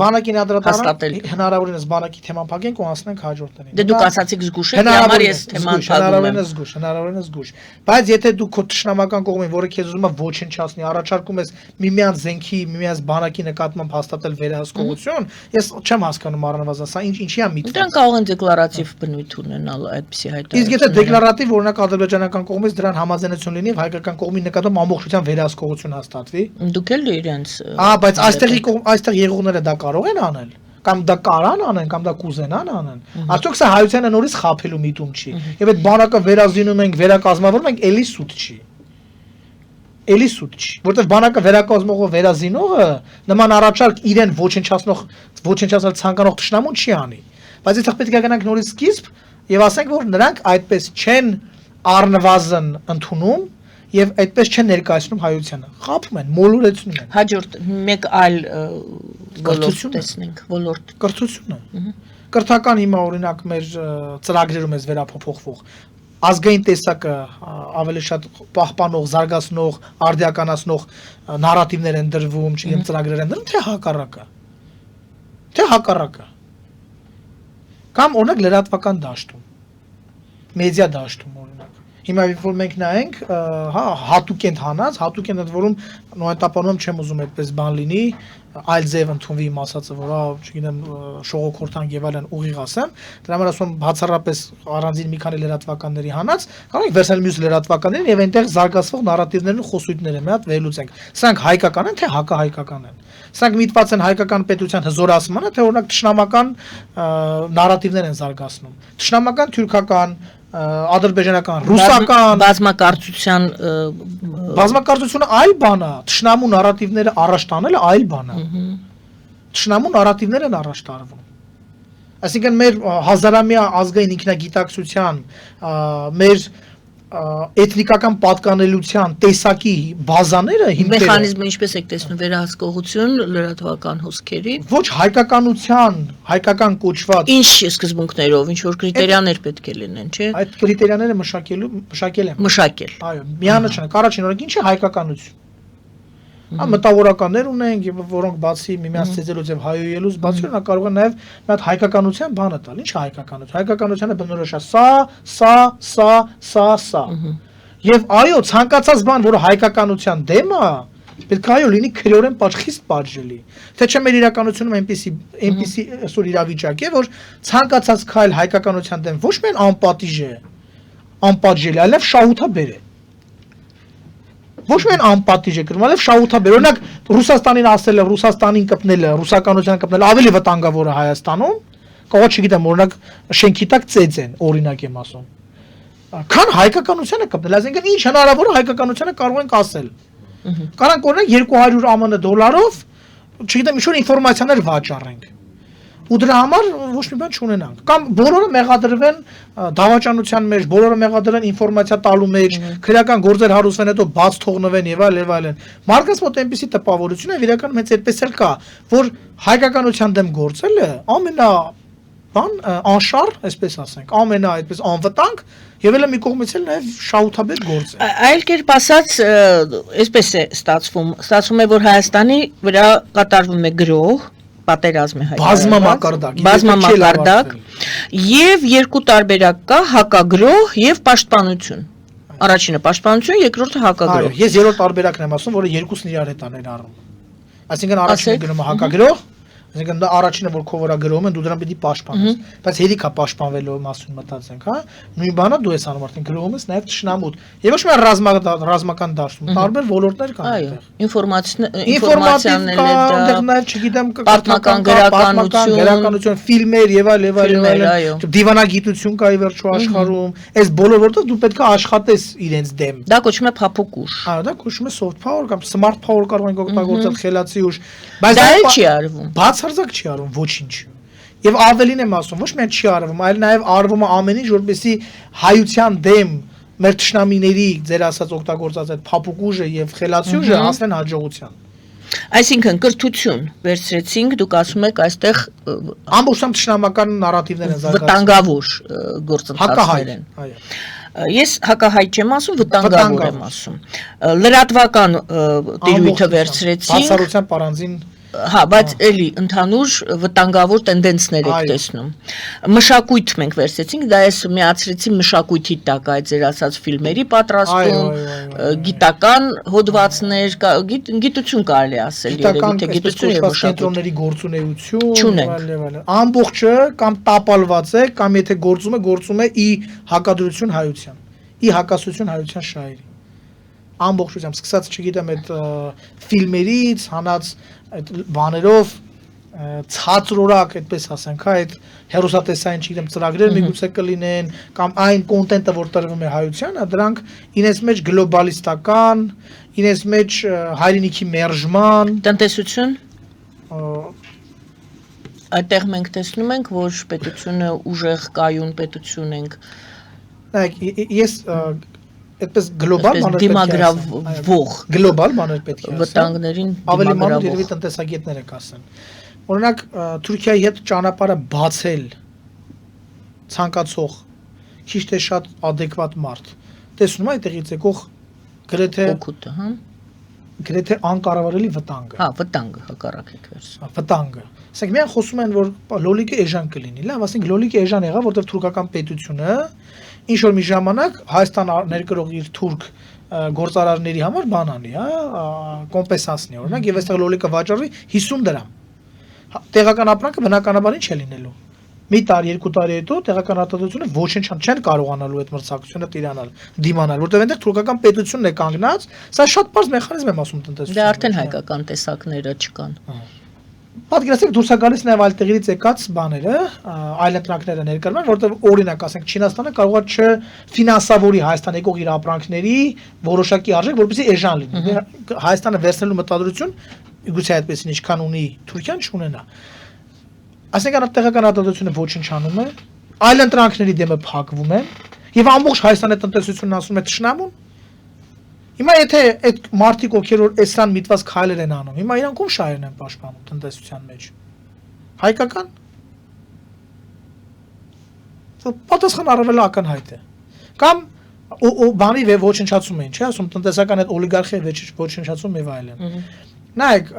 բանակին անդրադառնալ, հնարավորինս բանակի թեման փակենք ու անցնենք հաջորդներին։ Դե դուք ասացիք զգուշ եք, համար ես թեման փակում եմ։ Հնարավորինս զգուշ։ Բայց եթե դու քո ճշնամական կողմին, որը քեզ ուզում է ոչնչացնի, առաջարկում ես միմյանց զենքի, միմյանց բանակի նկատմամբ հաստատել վերահսկողություն, ես չեմ հասկանում առնվազն սա ինչի է միտքը։ Դրանք կարող են դեկլարատիվ բնույթ ունենալ այդպիսի հայտարարությունները։ Իսկ եթե դեկլարատիվ օրինակ ադրբեջանական կողմից դրան համաձայնություն լինի, հայկական կողմի նկատմամբ ամբողջությամբ վերահսկողություն հաստատվի։ Դուք էլ իրենց բայց այստեղ եղողները դա կարող են անել, կամ դա կարան անեն, կամ դա կուզենան անեն։ Արդյոք սա հայությանը նորից խաբելու միտում չի։ Եվ այդ բանակը վերազինում ենք, վերակազմավորում ենք, էլի սուտ չի։ Էլի սուտ չի, որտեղ բանակը վերակազմողը վերազինողը նման առաջարկ իրեն ոչնչացնել ցանկանող թշնամուն չի անի։ Բայց այստեղ պետք է գնանք նորից սկիզբ եւ ասենք, որ նրանք այդպես չեն առնվազն ընդունում եւ այդպես չեն ներկայացնում հայությանը։ Խափում են, մոլորեցնում են։ Հաջորդ մեկ այլ ոլորտ տեսնենք, ոլորտ կրթությունը։ Կրթական հիմա օրինակ մեր ծրագրերում է վերափոխվող ազգային տեսակը ավելի շատ պահպանող, զարգացնող, արդիականացնող նարատիվներ են դրվում, չգիտեմ ծրագրեր են դրվում, թե հակառակը։ Կամ օրինակ լրատվական դաշտում, մեդիա դաշտում օրինակ։ Հիմա որ մենք նայենք, հատուկ են հանած, հատուկ են որում նույնտապանում չեմ ուզում այդպես բան լինի, այլ ձև ընդունվի իմ ասածը, որ չգիտեմ շողոքորթանք եւ այլն ուղիղ ասեմ, դրա համար ասում բացառապես առանձին մի քանի լրատվականների հանած, կարող եք վերցնել մյուս լրատվականներին եւ այնտեղ զարգացվող նարատիվներն ու խոսույթները մի հատ վերլուծենք։ Սրանք հայկական են թե հակահայկական են։ Սրանք միտված են հայկական պետության հզորացմանը, թե օրինակ թշնամական նարատիվներ են զարգացնում։ Թշնամական թուրքական, ադրբեջանական, ռուսական բազմակարծությունը այլ բան է, թշնամու նարատիվները առաջ տանելը այլ բան է։ Թշնամու նարատիվներ են առաջ տարվում։ Այսինքն մեր հազարամյա ազգային ինքնագիտակցության, մեր էթնիկական պատկանելիության տեսակի բազաները հիմքերը մեխանիզմը ինչպես եք տեսնում վերահսկողություն լրատվական հոսքերի ոչ հայկականության հայկական կոչված ինչ սկզբունքներով ինչ որ կրիտերիաներ պետք է լինեն չէ այդ կրիտերիաները մշակել են այո միանշանակ առաջին օրենք ինչ է հայկականություն մտավորականներ ունենք որոնք բացի միմյանց ծեծելուց եւ հայոյելուց բացի նա կարող են նաեւ մի հատ հայկականության բանը տալ ինչ է հայկականություն հայկականությունը բնորոշ է սա եւ այո ցանկացած բան որը հայկականության դեմ է պետք է այո լինի քրեորեն խիստ պատժելի թե չէ մեր իրականությունում այնպիսի այսօր իրավիճակ է որ ցանկացած քայլ հայկականության դեմ ոչ միայն անպատիժ է անպատժելի այլև շահութաբեր է Ոչ միայն անպատիժ է գրում, այլև շահութաբեր։ Օրինակ Ռուսաստանին ասել է, Ռուսաստանին կպնելը, ռուսականության կպնելը ավելի վտանգավոր է Հայաստանում, կարող չգիտեմ, օրինակ շենքի տակ ծեծ են, օրինակ եմ ասում։ Քան հայկականությանը կպնել, այսինքն ինչ հնարավոր է հայկականությանը կարող ենք ասել։ Կարանք օրինակ 200 ԱՄՆ դոլարով, չգիտեմ, ինչ-որ ինֆորմացիաներ վաճառենք։ Ու դրա համար ոչ մի բան չունենանք։ Կամ բոլորը մեղադրվեն դավաճանության մեջ, բոլորը մեղադրեն ինֆորմացիա տալու մեջ, քրեական գործեր հարուցվեն, հետո բաց թողնվեն եւ այլն։ Մարդկանց մոտ այնպեսի տպավորություն է, իրականում հենց այդպես էլ կա, որ հայկականության դեմ գործելը ամենա անշար, այսպես ասենք, ամենա այդպես անվտանգ եւ էլ մի կողմից էլ նաեւ շահութաբեր գործ է։ Այլ կերպ ասած, այսպես է ստացվում է, որ Հայաստանի վրա կատարվում է գրող, պատերազմ է բազմամակարդակ եւ երկու տարբերակ կա՝ հակագրող եւ պաշտպանություն։ Առաջինը պաշտպանություն, երկրորդը հակագրող։ Այո, ես երրորդ տարբերակն եմ ասում, որը երկուսն իրար հետ անեն առում։ Այսինքն առաջինը գնում է հակագրող, այսինքն դա առաջինը որ քո վրա գրում են, դու դրան պիտի պաշտպանես, բայց հերիքա պաշտպանվելու մասին մտածենք, հա։ Նույն բանը դու ես անում արդեն գրում ես նաև թշնամուտ։ Եվ ոչ միայն ռազմական դաշտում, տարբեր ոլորտներ կան այդտեղ։ Ինֆորմացիաներն էլ դա, նաև չգիտեմ, պատմական գրականություն, ֆիլմեր եւ այլ, դիվանագիտություն կա ի վերջո աշխարհում, այս բոլոր որտեղ դու պետք է աշխատես իրենց դեմ։ Դա կոչվում է փափուկ ուժ։ Այո, դա կոչվում է soft power կամ smart power կարող ենք օգտագործել, խելացի ուժ, բայց դա չի արվում։ Բացարձակ չի արվում ոչինչ։ Եվ ավելին եմ ասում, ոչ միայն չի արվում, այլ նաև արվում է ամեն ինչ, որպեսզի հայության դեմ մեր թշնամիների, ձեր ասած օգտագործած այդ փափուկ ուժը եւ խելացի ուժը հասնեն հաջողության։ Այսինքն կրթություն վերցրեցինք, դուք ասում եք այստեղ ամբողջությամբ թշնամական նարատիվներ են զարգացել։ Վտանգավոր գործընթացներ են։ Այո։ Ես հակահայտ չեմ ասում, վտանգավոր եմ ասում։ Լրատվական տիրույթը վերցրեցինք։ Բացառության պարանձին Հա, բայց էլի ընդհանուր վտանգավոր տենդենսներ եք տեսնում։ Մշակույթ մենք վերցրեցինք, դա ես միացրեցի մշակույթի տակ այդ ձեր ասած ֆիլմերի պատրաստում, գիտական հոդվածներ, գիտություն կարելի ասել, երևի թե գիտություն եւ մշակույթ։ Կենտրոնների գործունեություն, այլ։ Ամբողջը կամ տապալված է, կամ եթե գործում է ի հակադրություն հայության, ի հակասություն հայության շահերի։ Ամբողջությամբ սկսած չգիտեմ այդ ֆիլմերից հանած այդ բաներով ցածրորակ այդպես ասենք, հա, այդ հերոսատեսային չգիտեմ ծրագրեր միգուցե կլինեն կամ այն կոնտենտը որ տրվում է հայությանը, դրանք ինձ մեջ գլոբալիստական, ինձ մեջ հայրենիքի մերժման, տնտեսություն այդտեղ մենք տեսնում ենք, որ պետությունը ուժեղ կայուն պետություն ենք։ Ես այդպես գլոբալ բաներ դիմագրավող գլոբալ բաներ պետք է ասեմ վտանգներին ավելի մանր երևի տնտեսագետները կասեն օրինակ Թուրքիայի հետ ճանապարհը բացել ցանկացող քիչ թե շատ adekvat մարդ տեսնում է այդտեղից եկող գրեթե օգուտը, հա գրեթե անկառավարելի վտանգը հա վտանգը հակառակ եք վերցնում վտանգը ասենք միայն խոսում են որ լոլիկը էժան կլինի լավ ասենք լոլիկը էժան եղավ որտեղ թուրքական պետությունը ինչ որ մի ժամանակ Հայաստան ներկրող իր թուրք գործարարների համար բան անի, հա, կոմպենսացնի, օրինակ, եւ այստեղ լոլիկը վաճառվի 50 դրամ։ Տեղական ապրանքը բնականաբար ինչ է լինելու։ Մի տարի, երկու տարի հետո տեղական արտադրությունը ոչինչ չեն կարողանալու այդ մրցակցությունը տիրանալ, դիմանալ, որտեղ այնտեղ թուրքական պետությունն է կանգնած, սա շատ բարձ մեխանիզմ եմ ասում տնտեսության։ Դա արդեն հայկական տեսակները չկան։ Պատկերացրեք դուրս է գալիս նաև այլ տեղից եկած բաները, այլ ընտրանքները ներկրման, որտեղ օրինակ ասենք Չինաստանը կարող է չֆինանսավորի Հայաստան եկող իր ապրանքների որոշակի արժեք, որպեսզի էժան լինի։ Հայաստանը վերցնելու մտադրություն գուցե այդպես ինչքան ունի Թուրքիան չունենա։ Այսինքն տեղական արտադրությունը ոչինչ անում է, այլ ընտրանքների դեմը փակվում է, եւ ամբողջ Հայաստանի տնտեսությունն ասում է թշնամուն։ Հիմա եթե այդ մարդիկ ովքեր որ էսան միտված քայլեր են անում, հիմա իրանք ում շահերն են պաշտպանում տնտեսության մեջ։ Հայկական։ Պատասխան առավել ակնհայտ է։ Կամ բանի ոչնչացում են, չէ՞, ասում տնտեսական այդ օլիգարխիա ոչնչացում եւ այլն։ Նայեք,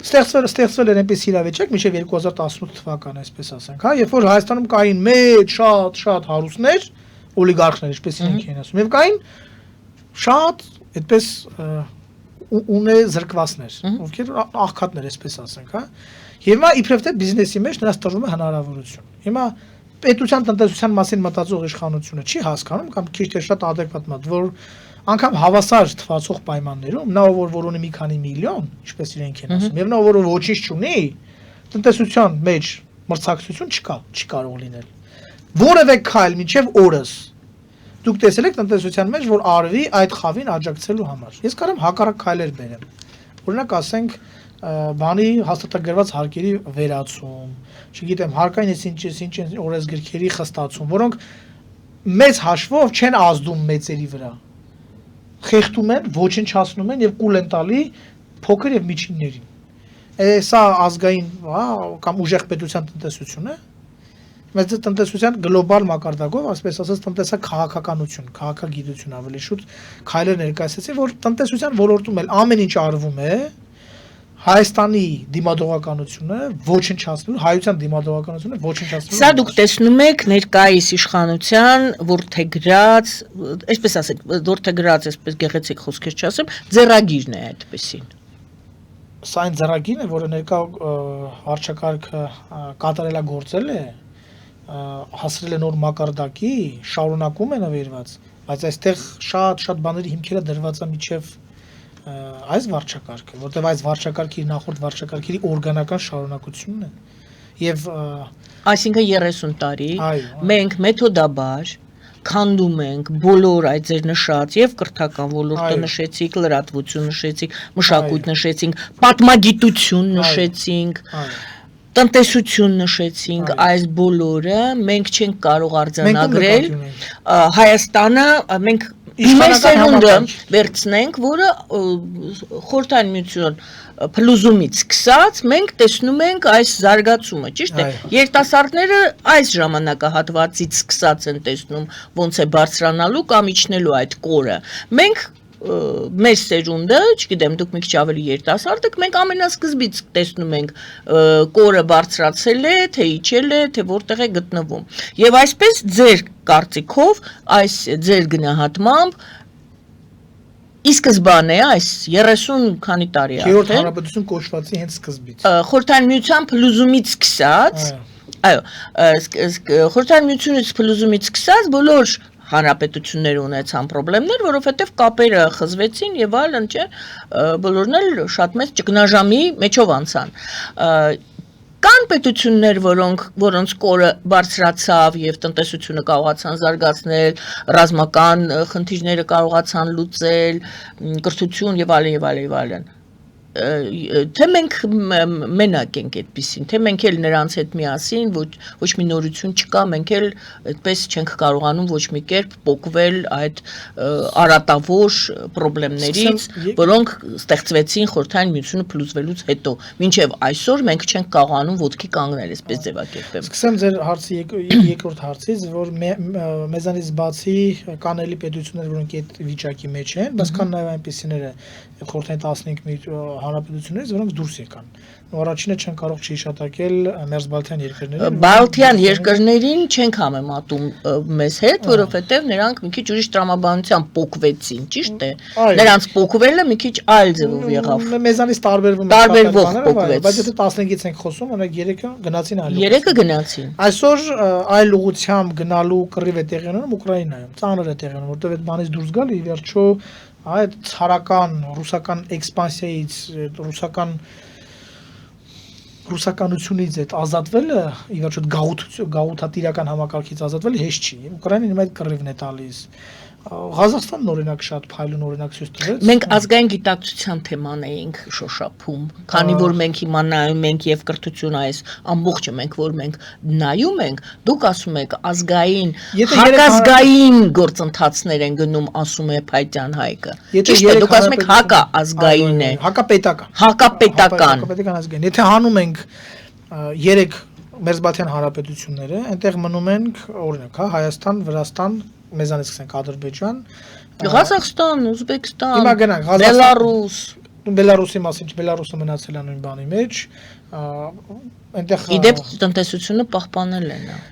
ստեղծվել էր այնպես իրավիճակ մինչև 2018 թվականը, այսպես ասենք, հա, երբ որ Հայաստանում կային մեծ շատ հարուստներ, օլիգարխներ, ինչպես իրենք են ասում, եւ կային շատ այդպես ունե զրկվածներ, ովքեր աղքատներ, այսպես ասենք, հա։ Հիմա իբրև թե բիզնեսի մեջ նրանց տրվում է հնարավորություն։ Հիմա պետության տնտեսության մասին մտածող իշխանությունը չի հասկանում կամ քիչ թե շատ adekvat մատ, որ անգամ հավասար թվացող պայմաններում նա որ ունի մի քանի միլիոն, ինչպես իրենք են ասում, եւ նա որ ոչինչ չունի, տնտեսության մեջ մրցակցություն չկա, չի կարող լինել։ Որևէ քայլ մինչև օրս դուք տեսել եք տնտեսության մեջ, որ արվի այդ խավին աջակցելու համար։ Ես կարող եմ հակառակ քայլեր բերեմ։ Օրինակ ասենք բանի հաստատագրված հարկերի վերացում, չգիտեմ, հարկային ինչ օրենսգրքերի խստացում, որոնք մեծ հաշվով չեն ազդում մեծերի վրա։ Խեղդում են, ոչնչացնում են եւ կուլ են տալի փոքր եւ միջիններին։ Սա ազգային, կամ ուժեղ պետության տնտեսություն է։ Մեծ տնտեսության գլոբալ մակարդակով, ասես ասած, տնտեսա-քաղաքականություն, քաղաքագիտություն ավելի շուտ քայլեր ներկայացրեցի, որ տնտեսության ոլորտում էլ ամեն ինչ արվում է Հայաստանի դիմադրողականությունը ոչնչացնելու, հայության դիմադրողականությունը ոչնչացնելու։ Սա դուք տեսնում եք ներկայիս իշխանության ворթեգրած, այսպես ասեք, ворթեգրած, այսպես գեղեցիկ խոսքեր չասեմ, ձեռագիրն է այդպեսին։ Սա այն ձեռագիրն է, որը ներկա վարչակարգը կատարելագործել է, հասրել է նոր մակարդակի, շարունակում է նվիրված, բայց այստեղ շատ բաների հիմքերը դրված է միջև այս վարչակարգը, որտեղ այս վարչակարգի նախորդ վարչակարգերի օրգանական շարունակությունն է։ Եվ այսինքն 30 տարի մենք մեթոդաբար քանդում ենք բոլոր այդ ձեր նշած եւ կրթական ոլորտը նշեցիք, լրատվություն նշեցիք, մշակույթ նշեցինք, պատմագիտություն նշեցինք, տնտեսություն նշեցինք, այս բոլորը մենք չենք կարող արձանագրել Հայաստանը, մենք մեր սերունդը վերցնենք, որը խորհրդային միություն փլուզումից սկսած մենք տեսնում ենք այս զարգացումը, ճիշտ է։ Երիտասարդները այս ժամանակահատվածից սկսած են տեսնում ոնց է բարձրանալու կամ իջնելու այդ կորը։ Մենք մեր սերունդը, չգիտեմ, դուք մի քիչ ավելի երիտասարդ եք, մենք ամենասկզբից տեսնում ենք կորը բարձրացել է, թե իջել է, թե որտեղ է գտնվում։ Եվ այսպես ձեր կարծիքով, այս ձեր գնահատմամբ ի սկզբանե այս 30 քանի տարի Երրորդ հանրապետություն կոչվածի հենց սկզբից։ Խորհրդային միության փլուզումից սկսած, այո, խորհրդային միությունից փլուզումից սկսած բոլոր հանրապետությունները ունեցան խնդիրներ, որովհետև կապերը խզվեցին եւ այլն, չէ, բոլորն էլ շատ մեծ ճգնաժամի մեջով անցան։ Կան պետություններ, որոնց կորը բարձրացավ եւ տնտեսությունը կարողացան զարգացնել, ռազմական խնդիրները կարողացան լուծել, կրթություն եւ այլն եւ այլն եւ այլն։ Թե մենք մենակ ենք այդպեսին, թե մենք էլ նրանց հետ միասին, ոչ մի նորություն չկա, մենք էլ այդպես չենք կարողանում ոչ մի կերպ պոկվել այդ արատավոր խնդիրներից, որոնք ստեղծվեցին խորհրդային միությունը փլուզվելուց հետո։ Մինչև այսօր մենք չենք կարողանում ոտքի կանգնել, այսպես ձևակերպեմ։ Սկսեմ ձեր հարցի երկրորդ հարցից, որ մեզանից բացի կան էլի պետություններ, որոնք այդ վիճակի մեջ են, բայց կան նաև այնպիսիները խորհրդային 15 հանրապետություններից, որոնք դուրս եկան։ Առաջինը չեն կարող չհիշատակել մերձբալթյան երկրներին։ Բալթյան երկրներին չենք համեմատում մեզ հետ, որովհետև նրանք մի քիչ ուրիշ տրամաբանությամբ պոկվեցին, ճիշտ է։ Նրանց պոկվելը մի քիչ այլ ձևով եղավ։ Մեզանից տարբերվող պոկվեց։ Բայց եթե 15-ից ենք խոսում, օրինակ 3-ը գնացին այլ։ 3-ը գնացին։ Այսօր այլ ուղղությամբ գնալու կռիվ է տեղի ունենում Ուկրաինայում։ Ծանր է տեղի ունենում, որտեղ այդ բանից դուրս գալը ի վերջո այդ ցարական ռուսական էքսպանսիայից, ռուսականությունից այդ ազատվելը, ի վերջո գաղութատիրական համակարգից ազատվելը հեշտ չի։ Ուկրաինան հիմա այդ կռիվն է տալիս։ Ղազախստանն օրինակ շատ փայլուն օրինակ ցույց տվեց։ Մենք ազգային գիտակցության թեման էինք շոշափում, քանի որ մենք հիմա նայում ենք եւ կրթությունը այս ամբողջը մենք որ մենք նայում ենք, դուք ասում եք ազգային, հակազգային գործընթացներ են գնում, ասում է Փայտյան Հայկը։ Ճիշտ է, դուք ասում եք հակաազգային է, հակապետական ազգային։ Եթե հանում ենք 3 մերձբալթյան հանրապետությունները, այնտեղ մնում ենք օրինակ, Հայաստան, Վրաստան, մեզանից սկսենք Ադրբեջան, Ղազախստան, Ուզբեկստան, Բելարուս, Բելարուսի մասին, Բելարուսը մնացել է նույն բանի մեջ, այնտեղ իդեպ տնտեսությունը պահպանել է նա։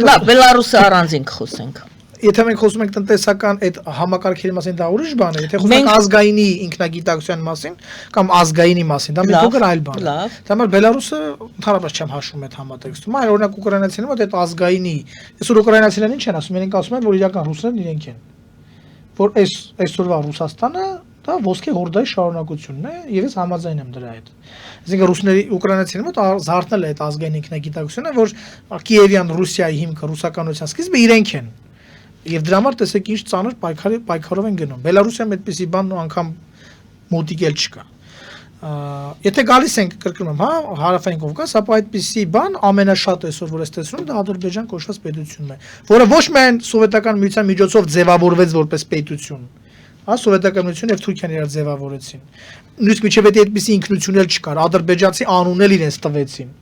Լավ, Բելարուսը առանձին կխոսենք։ Եթե մենք խոսում ենք տնտեսական այդ համակարգերի մասին, դա ուրիշ բան է։ Եթե խոսում ենք ազգայինի ինքնագիտակցության մասին կամ ազգայինի մասին, դա մի փոքր այլ բան է։ Դա համար Բելարուսը ընդհանրապես չեմ հաշվում այդ համատեքստում։ Այլ օրինակ ուկրաինացիները մոտ այդ ազգայինի, այսօր ուկրաինացիներն ինչ են ասում, իրենք ասում են, որ իրական ռուսներն իրենք են։ որ այսօրվա Ռուսաստանը դա ոսկե հորդայի շարունակությունն է եւ ես համաձայն եմ դրա հետ։ Այսինքն ռուսների ուկրաինացիների մոտ զարթնել է այդ ազգային ինքնագիտակցությունը, որ Կիևյան Ռուսիայի հիմքը ռուսականության սկիզբը իրենք են։ Եվ դրա համար տեսեք ինչ ծանր պայքարով են գնում։ Բելարուսիայում այդպիսի բան անգամ մոտիկ էլ չկա։ Եթե գալիս ենք կրկնում եմ, հա, հարավային Կովկաս, ապա այդպիսի բան ամենաշատ այսօր որ ես տեսնում, դա Ադրբեջան կոչված պետությունն է, որը ոչ միայն սովետական միության միջոցով ձևավորվեց որպես պետություն, հա, սովետական միությունը եւ Թուրքիան իրար ձևավորեցին։ Նույնիսկ միջև այդ այդպիսի ինքնություն էլ չկար, ադրբեջանցի անունն էլ իրենց տվեցին։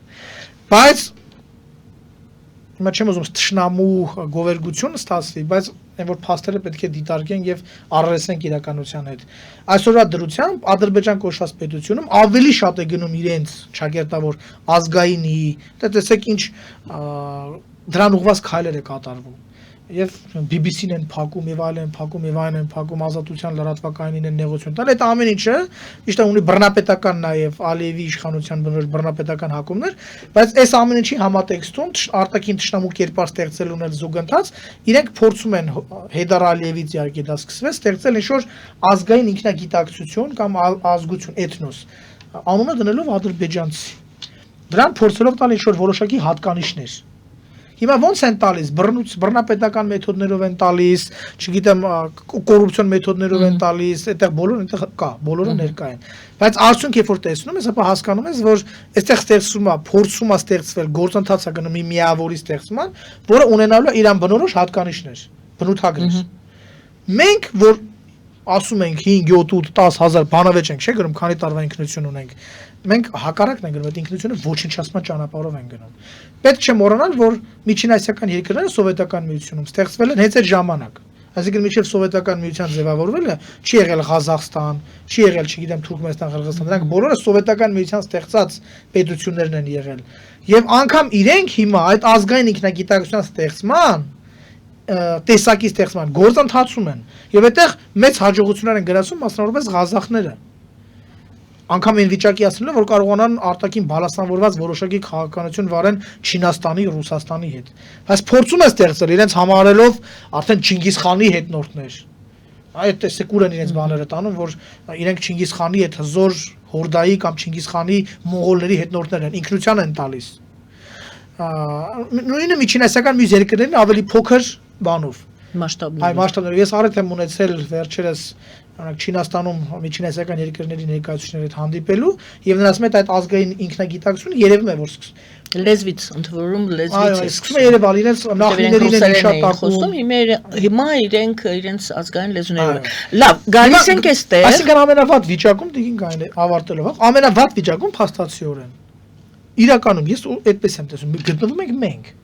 Բայց հիմա չեմ ուզում թշնամու գովերգություն ստացվի, բայց այն որ փաստերը պետք է դիտարկեն եւ առերեսենք իրականության հետ։ Այսօրվա դրությամբ Ադրբեջան կոչված պետությունում ավելի շատ է գնում իրենց ճակերտավոր ազգայինի, դե տեսեք ինչ դրան ուղղված քայլեր է կատարվում։ Եվ BBC-ն են փակում եւ այլն են փակում ազատության լրատվականին են նեղություն տալ այդ ամեն ինչը ճիշտ է ունի բռնապետական նաեւ Ալիևի իշխանության բնորոշ բռնապետական հակումներ բայց այս ամեն ինչի համատեքստում արտաքին թշնամու կերպար ստեղծելուն էլ զուգընթաց իրենք փորձում են Հեյդար Ալիևից իհարկե դա սկսվեց ստեղծել ինչ-որ ազգային ինքնագիտակցություն կամ ազգություն էթնոս անունը դնելով ադրբեջանցի դրան փորձելով տալ ինչ-որ որոշակի հատկանիշներ Հիմա ոնց են տալիս, բռնապետական մեթոդներով են տալիս, չգիտեմ, կոռուպցիոն մեթոդներով են տալիս, այդտեղ բոլորը այնտեղ կա, բոլորը ներկա են։ Բայց արդյունք երբ որ տեսնում ես, ապա հասկանում ես, որ այստեղ ստեղծվում է, փորձում է ստեղծվել գործընթաց է գնում մի միավորի ստեղծման, որը ունենալու է իրան բնորոշ հատկանիշներ, բնութագրեր։ Մենք որ ասում ենք 5, 7, 8, 10,000 բանավեճ ենք, չէ՞ գրում, քանի տարվա ինքնություն ունենք։ Մենք հակառակն ենք գնում, այդ ինքնությունը ոչնչացման ճանապարհով են գնում։ Պետք չէ մոռանալ, որ միջինասիական երկրները սովետական միությունում ստեղծվել են հենց այդ ժամանակ։ Այսինքն մինչև սովետական միության ձևավորվելը չի եղել Ղազախստան, չի եղել, չգիտեմ, Թուրքմենստան, Ղրղызստան, դրանք բոլորը սովետական միության ստեղծած պետություններն են եղել։ Եվ անգամ իրենք հիմա այդ ազգային ինքնագիտակցության ստեղծման տեսակի ստեղծման գործընթացում են եւ այդտեղ մեծ հաջողություններ են գրացում մասնավորապես Ղազախները անգամ այն վիճակի ասել որ կարողանան արտաքին բալաստանավորված որոշակի քաղաքականություն վարեն Չինաստանի, Ռուսաստանի հետ բայց փորձում են ստեղծել իրենց համարելով արդեն Չինգիզ խանի հետնորդներ այդ տեսեք ուր են իրենց բաները տանում որ իրենք Չինգիզ խանի հետ հզոր հորդայի կամ Չինգիզ խանի մոնղոլների հետնորդներ են ինքնություն են տալիս նույնը միջինասիական մյուս երկրներն ավելի փոքր բանով մասշտաբներով ես առիթ եմ ունեցել վերջերս Չինաստանում միջինասիական երկրների ներկայացուցիչների հետ հանդիպելու եւ նրանց հետ այդ ազգային ինքնագիտակցությունը երևում է որ լեզվից ընդվորում լեզվից է սկսում է երևալ իրենց նախնիներին են հիշատակում հիմա իրենց ազգային լեզուներով լավ գալիս ենք այստեղ այսինքն ամենավատ վիճակում դին գային ավարտելով ամենավատ վիճակում փաստացիորեն իրականում ես այդպես եմ տեսնում գտնվում ենք մենք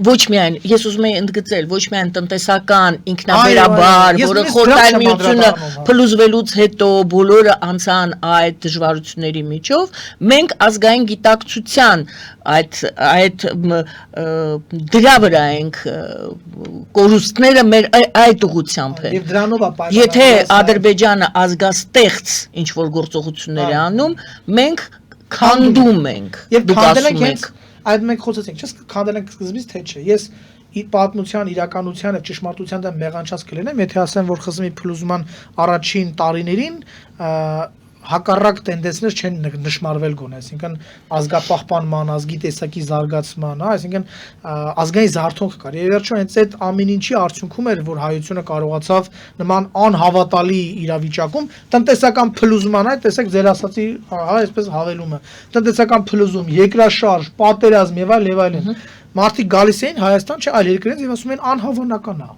Ոչ միայն, ես ուզում եմ ընդգծել, ոչ միայն տնտեսական, ինքնաբերաբար, որը խորհրդային միությունը փլուզվելուց հետո բոլորը անցան այդ դժվարությունների միջով, մենք ազգային գիտակցության այդ դրա վրա ենք կորուստները մեր այդ ուղղությամբ են։ Եվ դրանով է պայմանավորված։ Եթե Ադրբեջանը ազգաստեղծ ինչ որ գործողություններ է անում, մենք քանդում ենք։ Եվ քանդել ենք հենց այդ մենք խոսեցինք, չես քանդել ենք սկզբից թե չէ։ Ես պատմության, իրականության եւ ճշմարտության դեմ մեղանչած կլինեմ, եթե ասեմ, որ խզմի փլուզման առաջին տարիներին հակառակ տենդենսներ չեն նշмарվել գոնե, այսինքն ազգապահպանման, ազգի տեսակի զարգացման, հա, այսինքն ազգային զարթոնք կար։ Եվ վերջո հենց այդ ամեն ինչի արդյունքում էր, որ հայությունը կարողացավ նման անհավատալի իրավիճակում տնտեսական փլուզման, այդ տեսեք ձեր ասացի, հա, այսպես հավելումը, տնտեսական փլուզում, երկրաշարժ, պատերազմ եւ այլն։ Մարդիկ գալիս էին Հայաստան, չէ, այլ երկրներից եւ ասում են անհավանական է։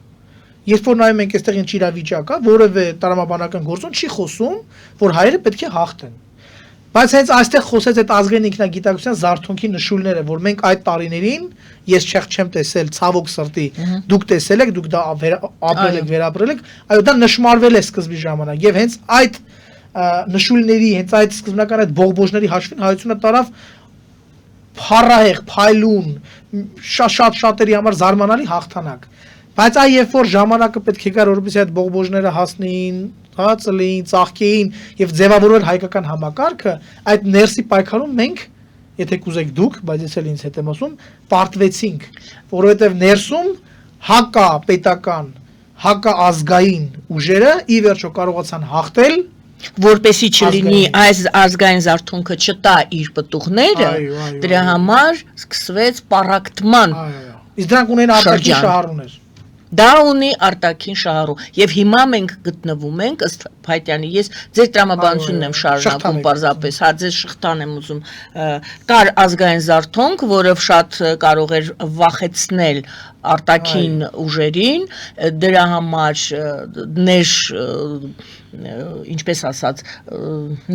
Երբ որ նայում ենք այստեղ ինչ իրավիճակ է, որևէ տրամաբանական գործոն չի խոսում, որ հայերը պետք է հաղթեն։ Բայց հենց այստեղ խոսեց այդ ազգային ինքնագիտակցության զարթոնքի նշույլները, որ մենք այդ տարիներին ես չեմ տեսել ցավոք սրտի, դուք տեսել եք, դուք դա ապրել եք, վերապրել եք, այո դա նշмарվել է սկզբի ժամանակ եւ հենց այդ նշույլների, հենց այդ սկզբնական այդ բողբոժների հաշվին հայությունը տարավ փառահեղ, փայլուն, շատերի համար զարմանալի հաղթանակ։ Բայց այ երբ որ ժամանակը պետք է գար որպեսզի այդ բողբոժները հասնեին, հա, ծլեին, ծաղկեին եւ ձևավորվեր հայկական համակարգը, այդ ներսի պայքարում մենք, եթե կուզեք դուք, բայց ես էլ ինձ հետ եմ ասում, պարտվեցինք, որովհետեւ ներսում հակա պետական, հակաազգային ուժերը ի վերջո կարողացան հաղթել որպեսի չլինի այս ազգային զարթոնքը չտա իր պտուղները, դրա համար սկսվեց պառակտման։ Իսկ դրանք ունեն արտաքին շահառուներ։ Դա ունի արտաքին շահառու եւ հիմա մենք գտնվում ենք ըստ Փայտյանի ես ձեր տրամաբանությունն եմ շարունակում պարզապես հա ձեր շղթան եմ ուզում կար ազգային զարթոնք որը շատ կարող էր վախեցնել արտաքին ուժերին դրա համար ներ ինչպես ասած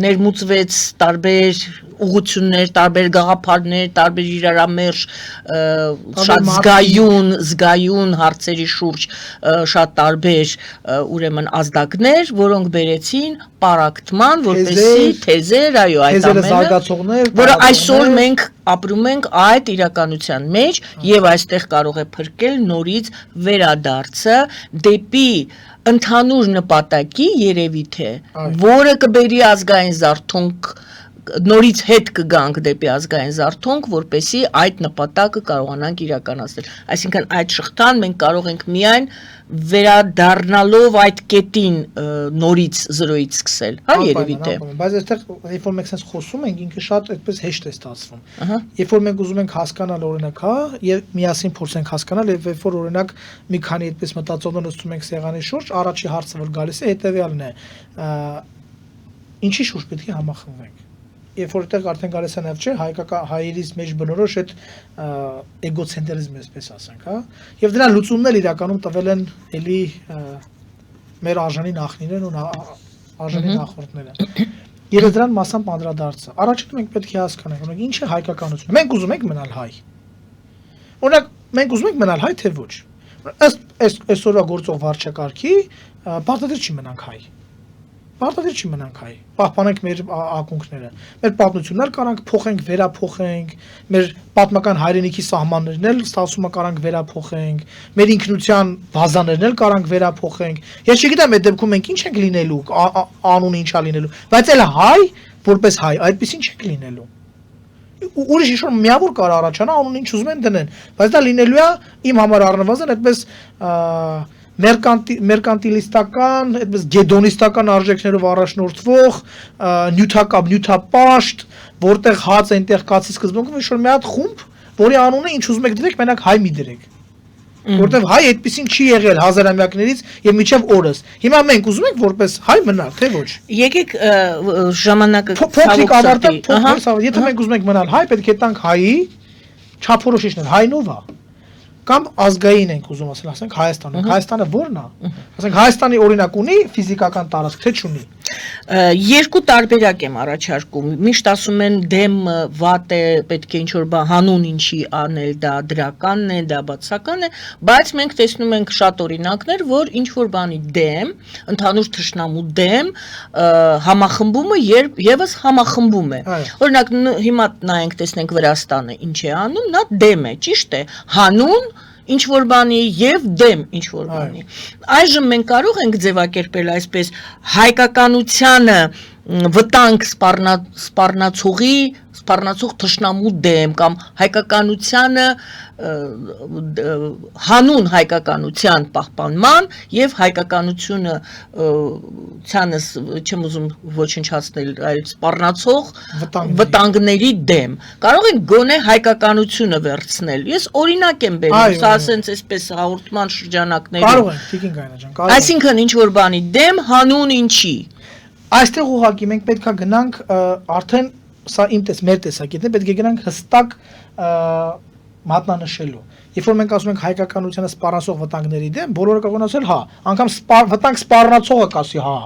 ներմուծվեց տարբեր ուղղություններ տարբեր գաղափարներ տարբեր իրարամերժ շատ զգայուն հարցերի շուրջ շատ տարբեր ուրեմն ազդակներ որոնք բերեցին պառակտման որպեսզի թեզեր այո այդ ամենը որը այսօր մենք ապրում ենք այդ իրականության մեջ եւ այստեղ կարող է փրկել նորից վերադարձը դեպի ընդհանուր նպատակի երևի թե որը կբերի ազգային զարթոնք նորից հետ կգանք դեպի ազգային զարթոնք որպեսի այդ նպատակը կարողանանք իրականացնել այսինքն այդ շղթան մենք կարող ենք միայն վերադառնալով այդ կետին նորից զրոյից սկսել հա երևի թե բայց այստեղ երբ որ մենք sense խոսում ենք ինքը շատ այդպես հեշտ է ստացվում երբ որ մենք ուզում ենք հասկանալ օրինակ հա եւ միասին փորձենք հասկանալ եւ երբ որ օրինակ մի քանի այդպես մտածողներ նստում ենք սեղանի շուրջ առաջի հարցը որ գալիս է հետեւյալն է ինչի շուրջ պետք է համախմբվենք երբ որ այդտեղ արդեն գալիս է նաև չէ հայկական հայերից մեջ բնորոշ այդ էգոցենտրիզմը այսպես ասենք հա եւ դրա լուծումներ իրականում տվել են էլի մեր արժանի նախնիներն ու արժանի նախորդները եւ դրան մասամբ անդրադարձը առաջին մենք պետք է հասկանանք օրինակ ինչ է հայկականությունը մենք ուզում ենք մնալ հայ օրինակ մենք ուզում ենք մնալ հայ թե ոչ ըստ այսօրվա գործող վարչակարգի պարտադիր չի մնանք հայ Պարտադիր չի մնանք հայ, պահպանենք մեր ակունքները, մեր պատմություններ կարանք փոխենք, վերափոխենք, մեր պատմական հայրենիքի սահմաններն էլ ստացումը կարանք վերափոխենք, մեր ինքնության բազաներն էլ կարանք վերափոխենք։ Ես չգիտեմ այդ դեպքում մենք ինչ ենք լինելու, անունը ինչա լինելու, բայց էլ հայ, որպես հայ, այդպես ինչ ենք լինելու։ Ուրիշ ինչ-որ միավոր կար առաջանա, անունը ինչ ուզում են դնեն, բայց դա լինելու է իմ համար առնվազն այդպես մերկանտիլիստական, այդպես գեդոնիստական արժեքներով առաջնորդվող նյութապաշտ, որտեղ հաց այնտեղ կացի սկզբունքում ինչ-որ մի հատ խումբ, որի անունը ինչ ուզում եք դրեք, մենակ հայ մի դրեք։ Որտեղ հայ այդպեսին չի եղել հազարամյակներից եւ միջև օրս։ Հիմա մենք ուզում ենք որպես հայ մնալ, թե ոչ։ Եկեք ժամանակը փոքրիկ ավարտել, եթե մենք ուզում ենք մնալ հայ, պետք է տանք հայի չափորոշիչներ, հայնով է։ Կամ ազգային ենք ուզում ասենք Հայաստանը։ Հայաստանը ո՞րն է։ Ասենք Հայաստանի օրինակ ունի ֆիզիկական տարածք, թե չունի։ Երկու տարբերակ եմ առաջարկում։ Միշտ ասում են դեմ վատ է, պետք է ինչ-որ բան հանուն ինչի անել, դա դրականն է, դա բացական է, բայց մենք տեսնում ենք շատ օրինակներ, որ ինչ-որ բանի դեմ, ընդհանուր թշնամու դեմ համախմբումը եւս համախմբում է։ Օրինակ հիմա նայենք, տեսնենք Վրաստանը ինչ է անում, նա դեմ է, ճիշտ է, հանուն ինչ որ բանի եւ դեմ ինչ որ բանի այժմ մենք կարող ենք ձևակերպել այսպես հայկականությանը վտանգ սպառնացող թշնամու դեմ կամ հայկականությանը հանուն հայկականության պահպանման եւ հայկականությունը ցանս չեմ ուզում ոչնչացնել այլ սպառնացող վտանգների դեմ կարող ենք գոնե հայկականությունը վերցնել ես օրինակ եմ բերում սա ասենց այսպես հաղորդման շրջանակներում կարող ենք Տիկին Գայնա ջան կարող այսինքն ինչ որ բանի դեմ հանուն ինչի այստեղ ուղղակի մենք պետքա գնանք արդեն սա մեր տեսակետն է պետք է գնանք հստակ մատնանշելու երբ որ մենք ասում ենք հայկականությանը սպառնացող վտանգների դեմ բոլորը կարող են ասել հա անգամ վտանգ սպառնացողը կասի հա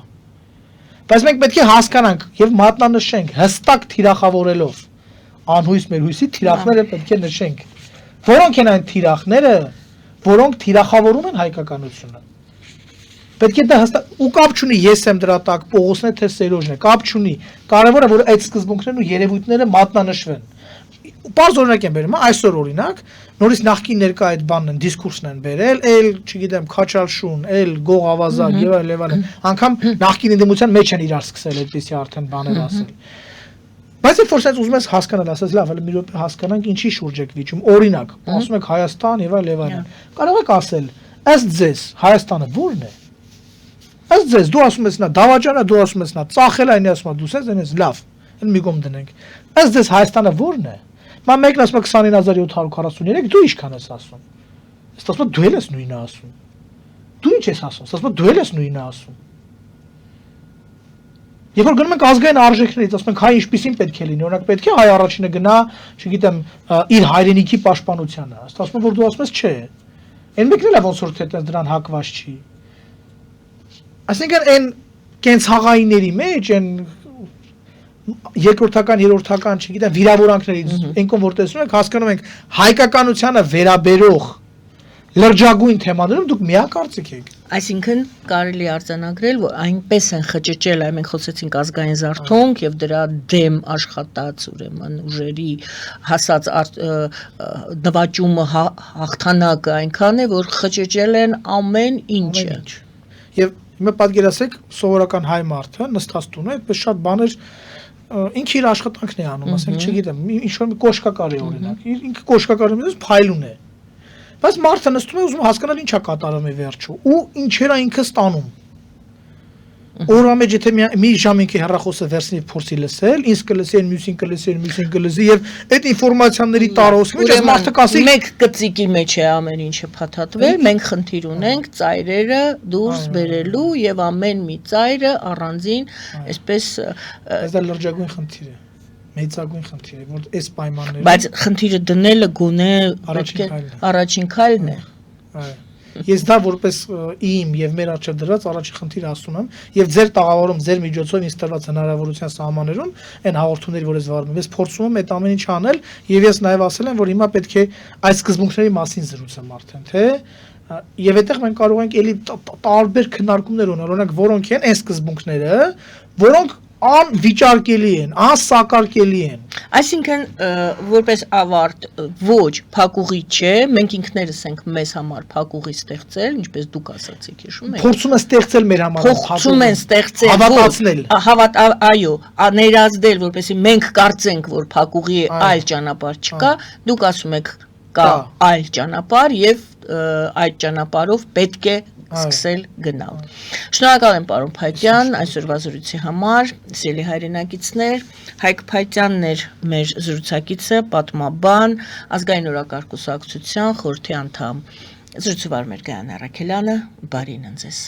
բայց մենք պետք է հասկանանք եւ մատնանշենք հստակ թիրախավորելով անհույս մեր հույսի թիրախները պետք է նշենք որոնք են այն թիրախները որոնք թիրախավորում են հայկականությունը պետք է դա հստակ ու կապ չունի ես եմ դրա տակ Պողոսն է թե Սերոժն է կապ չունի կարևորը որ այդ սկզբունքներն ու երևույթները մատնանշվեն Պարզ օրինակ եմ բերում այսօր օրինակ նորից նախկին ներկա այդ բանն են դիսկուրսն են բերել էլ չգիտեմ քաչալշուն էլ գող ավազակ եւ այլն անգամ նախկին ընդդիմության մեջ են իրար սկսել այդպեսի արդեն բաներ ասել բայց երբ որ sense ուզում ես հասկանալ ասես լավ հələ մի րոպե հասկանանք ինչի շուրջ եք վիճում օրինակ ասում եք Հայաստան եւ այլն կարող եք ասել Ըստ ձեզ Հայաստանը ո՞րն է։ Ըստ ձեզ դու ասում ես նա դավաճանա, դու ասում ես նա ծախել այն ասում ես դու ես այնպես լավ։ Այն մի կողմ դնենք։ Ըստ ձեզ Հայաստանը ո՞րն է։ Մա մեկն ասում է 29743, դու ինչքան ես ասում։ Ես ասում եմ դու էլ ես նույնը ասում։ Դու ինչ ես ասում։ Ասում եմ դու էլ ես նույնը ասում։ Երբ որ գնում ենք ազգային արժեքներից, ասում ենք հայ ինչպեսին պետք է լինի, օրինակ պետք է հայ առաջինը գնա, չգիտեմ, իր հայրենիքի պաշտպանությանը։ Ասում եմ որ դու ասում ես չէ։ Այն մեկն էլ է ոնց որ թե դրան հակված չի։ Այսինքն այն կենցաղայիների մեջ այն երկրորդական, երրորդական, չգիտեմ, վիրավորանքներից այնքան որ տեսնում եք, հասկանում ենք հայկականությանը վերաբերող լրջագույն թեմաներում դուք միակարծիք եք։ Այսինքն կարելի արձանագրել, որ այնպես են խճճել, այ մենք խոսեցինք ազգային զարթոնք եւ դրա դեմ աշխատած ուրեմն ուժերի հասած նվաճումը հաղթանակը այնքան է, որ խճճել են ամեն ինչը։ Եվ հիմա պատկերացրեք սովորական հայ մարդը նստած տուն է, այդպես շատ բաներ ինքը իր աշխատանքն է անում, ասենք, չգիտեմ, ինչ որ մի կոշկակար է օրինակ, ինքը կոշկակարը մյուս փայլուն է։ Բայց մարդը նստում է ուզում հասկանալ ինչա կատարում է վերջը ու ինչեր է ինքը ստանում։ Օրվա մեջ եթե մի ժամ ինքը հեռախոսը վերցնի փորձի լսել, ինձ կլսի, մյուսին կլսի, մյուսին կլսի եւ այդ ինֆորմացիաների տարոսի մեջ այս մարդը կասի մեկ կծիկի մեջ է ամեն ինչը փաթաթվել, մենք խնդիր ունենք ծայրերը դուրս բերելու եւ ամեն մի ծայրը առանձին այսպես դա լրջագույն խնդիր է։ Մեծագույն խնդիր է, որ այս պայմաններում բայց խնդիրը դնելը գոնե առաջին քայլն է։ Ես դա որպես իմ եւ մեր արջև դրած առաջին խնդիրը ասում եմ եւ ձեր տաղավարում ձեր միջոցով ինձ տրված հնարավորության սահմաններում այն հաղորդումների որ ես վարում եմ ես փորձում եմ այդ ամեն ինչ անել եւ ես նաեւ ասել եմ որ հիմա պետք է այս սկզբունքների մասին զրուցեմ արդեն թե եւ այդտեղ մենք կարող ենք էլի տարբեր քննարկումներ ունենալ օրինակ որոնք են այս սկզբունքները որոնք անվիճարկելի են, անսակարկելի են։ Այսինքն որպես ավարտ ոչ փակուղի չէ, մենք ինքներս ենք մեզ համար փակուղի ստեղծել, ինչպես դուք ասացիք, հիշում եք։ Փորձում են ստեղծել մեր համար փորձում են ստեղծել, հավատացնել։ Այո, ներազդել, որպեսզի մենք կարծենք, որ փակուղի այլ ճանապարհ չկա, դուք ասում եք կա այլ ճանապարհ եւ այդ ճանապարհով պետք է սկսել գնալ։ Շնորհակալ եմ պարոն Փայտյան այսօրվա զրույցի համար, սիրելի հայրենակիցներ, Հայկ Փայտյանն էր մեր զրուցակիցը, պատմաբան, ազգային օրակարգ կուսակցության խորհրդի անդամ։ Զրույցը վարում էր Գայան Առաքելյանը, բարին ընձեզ։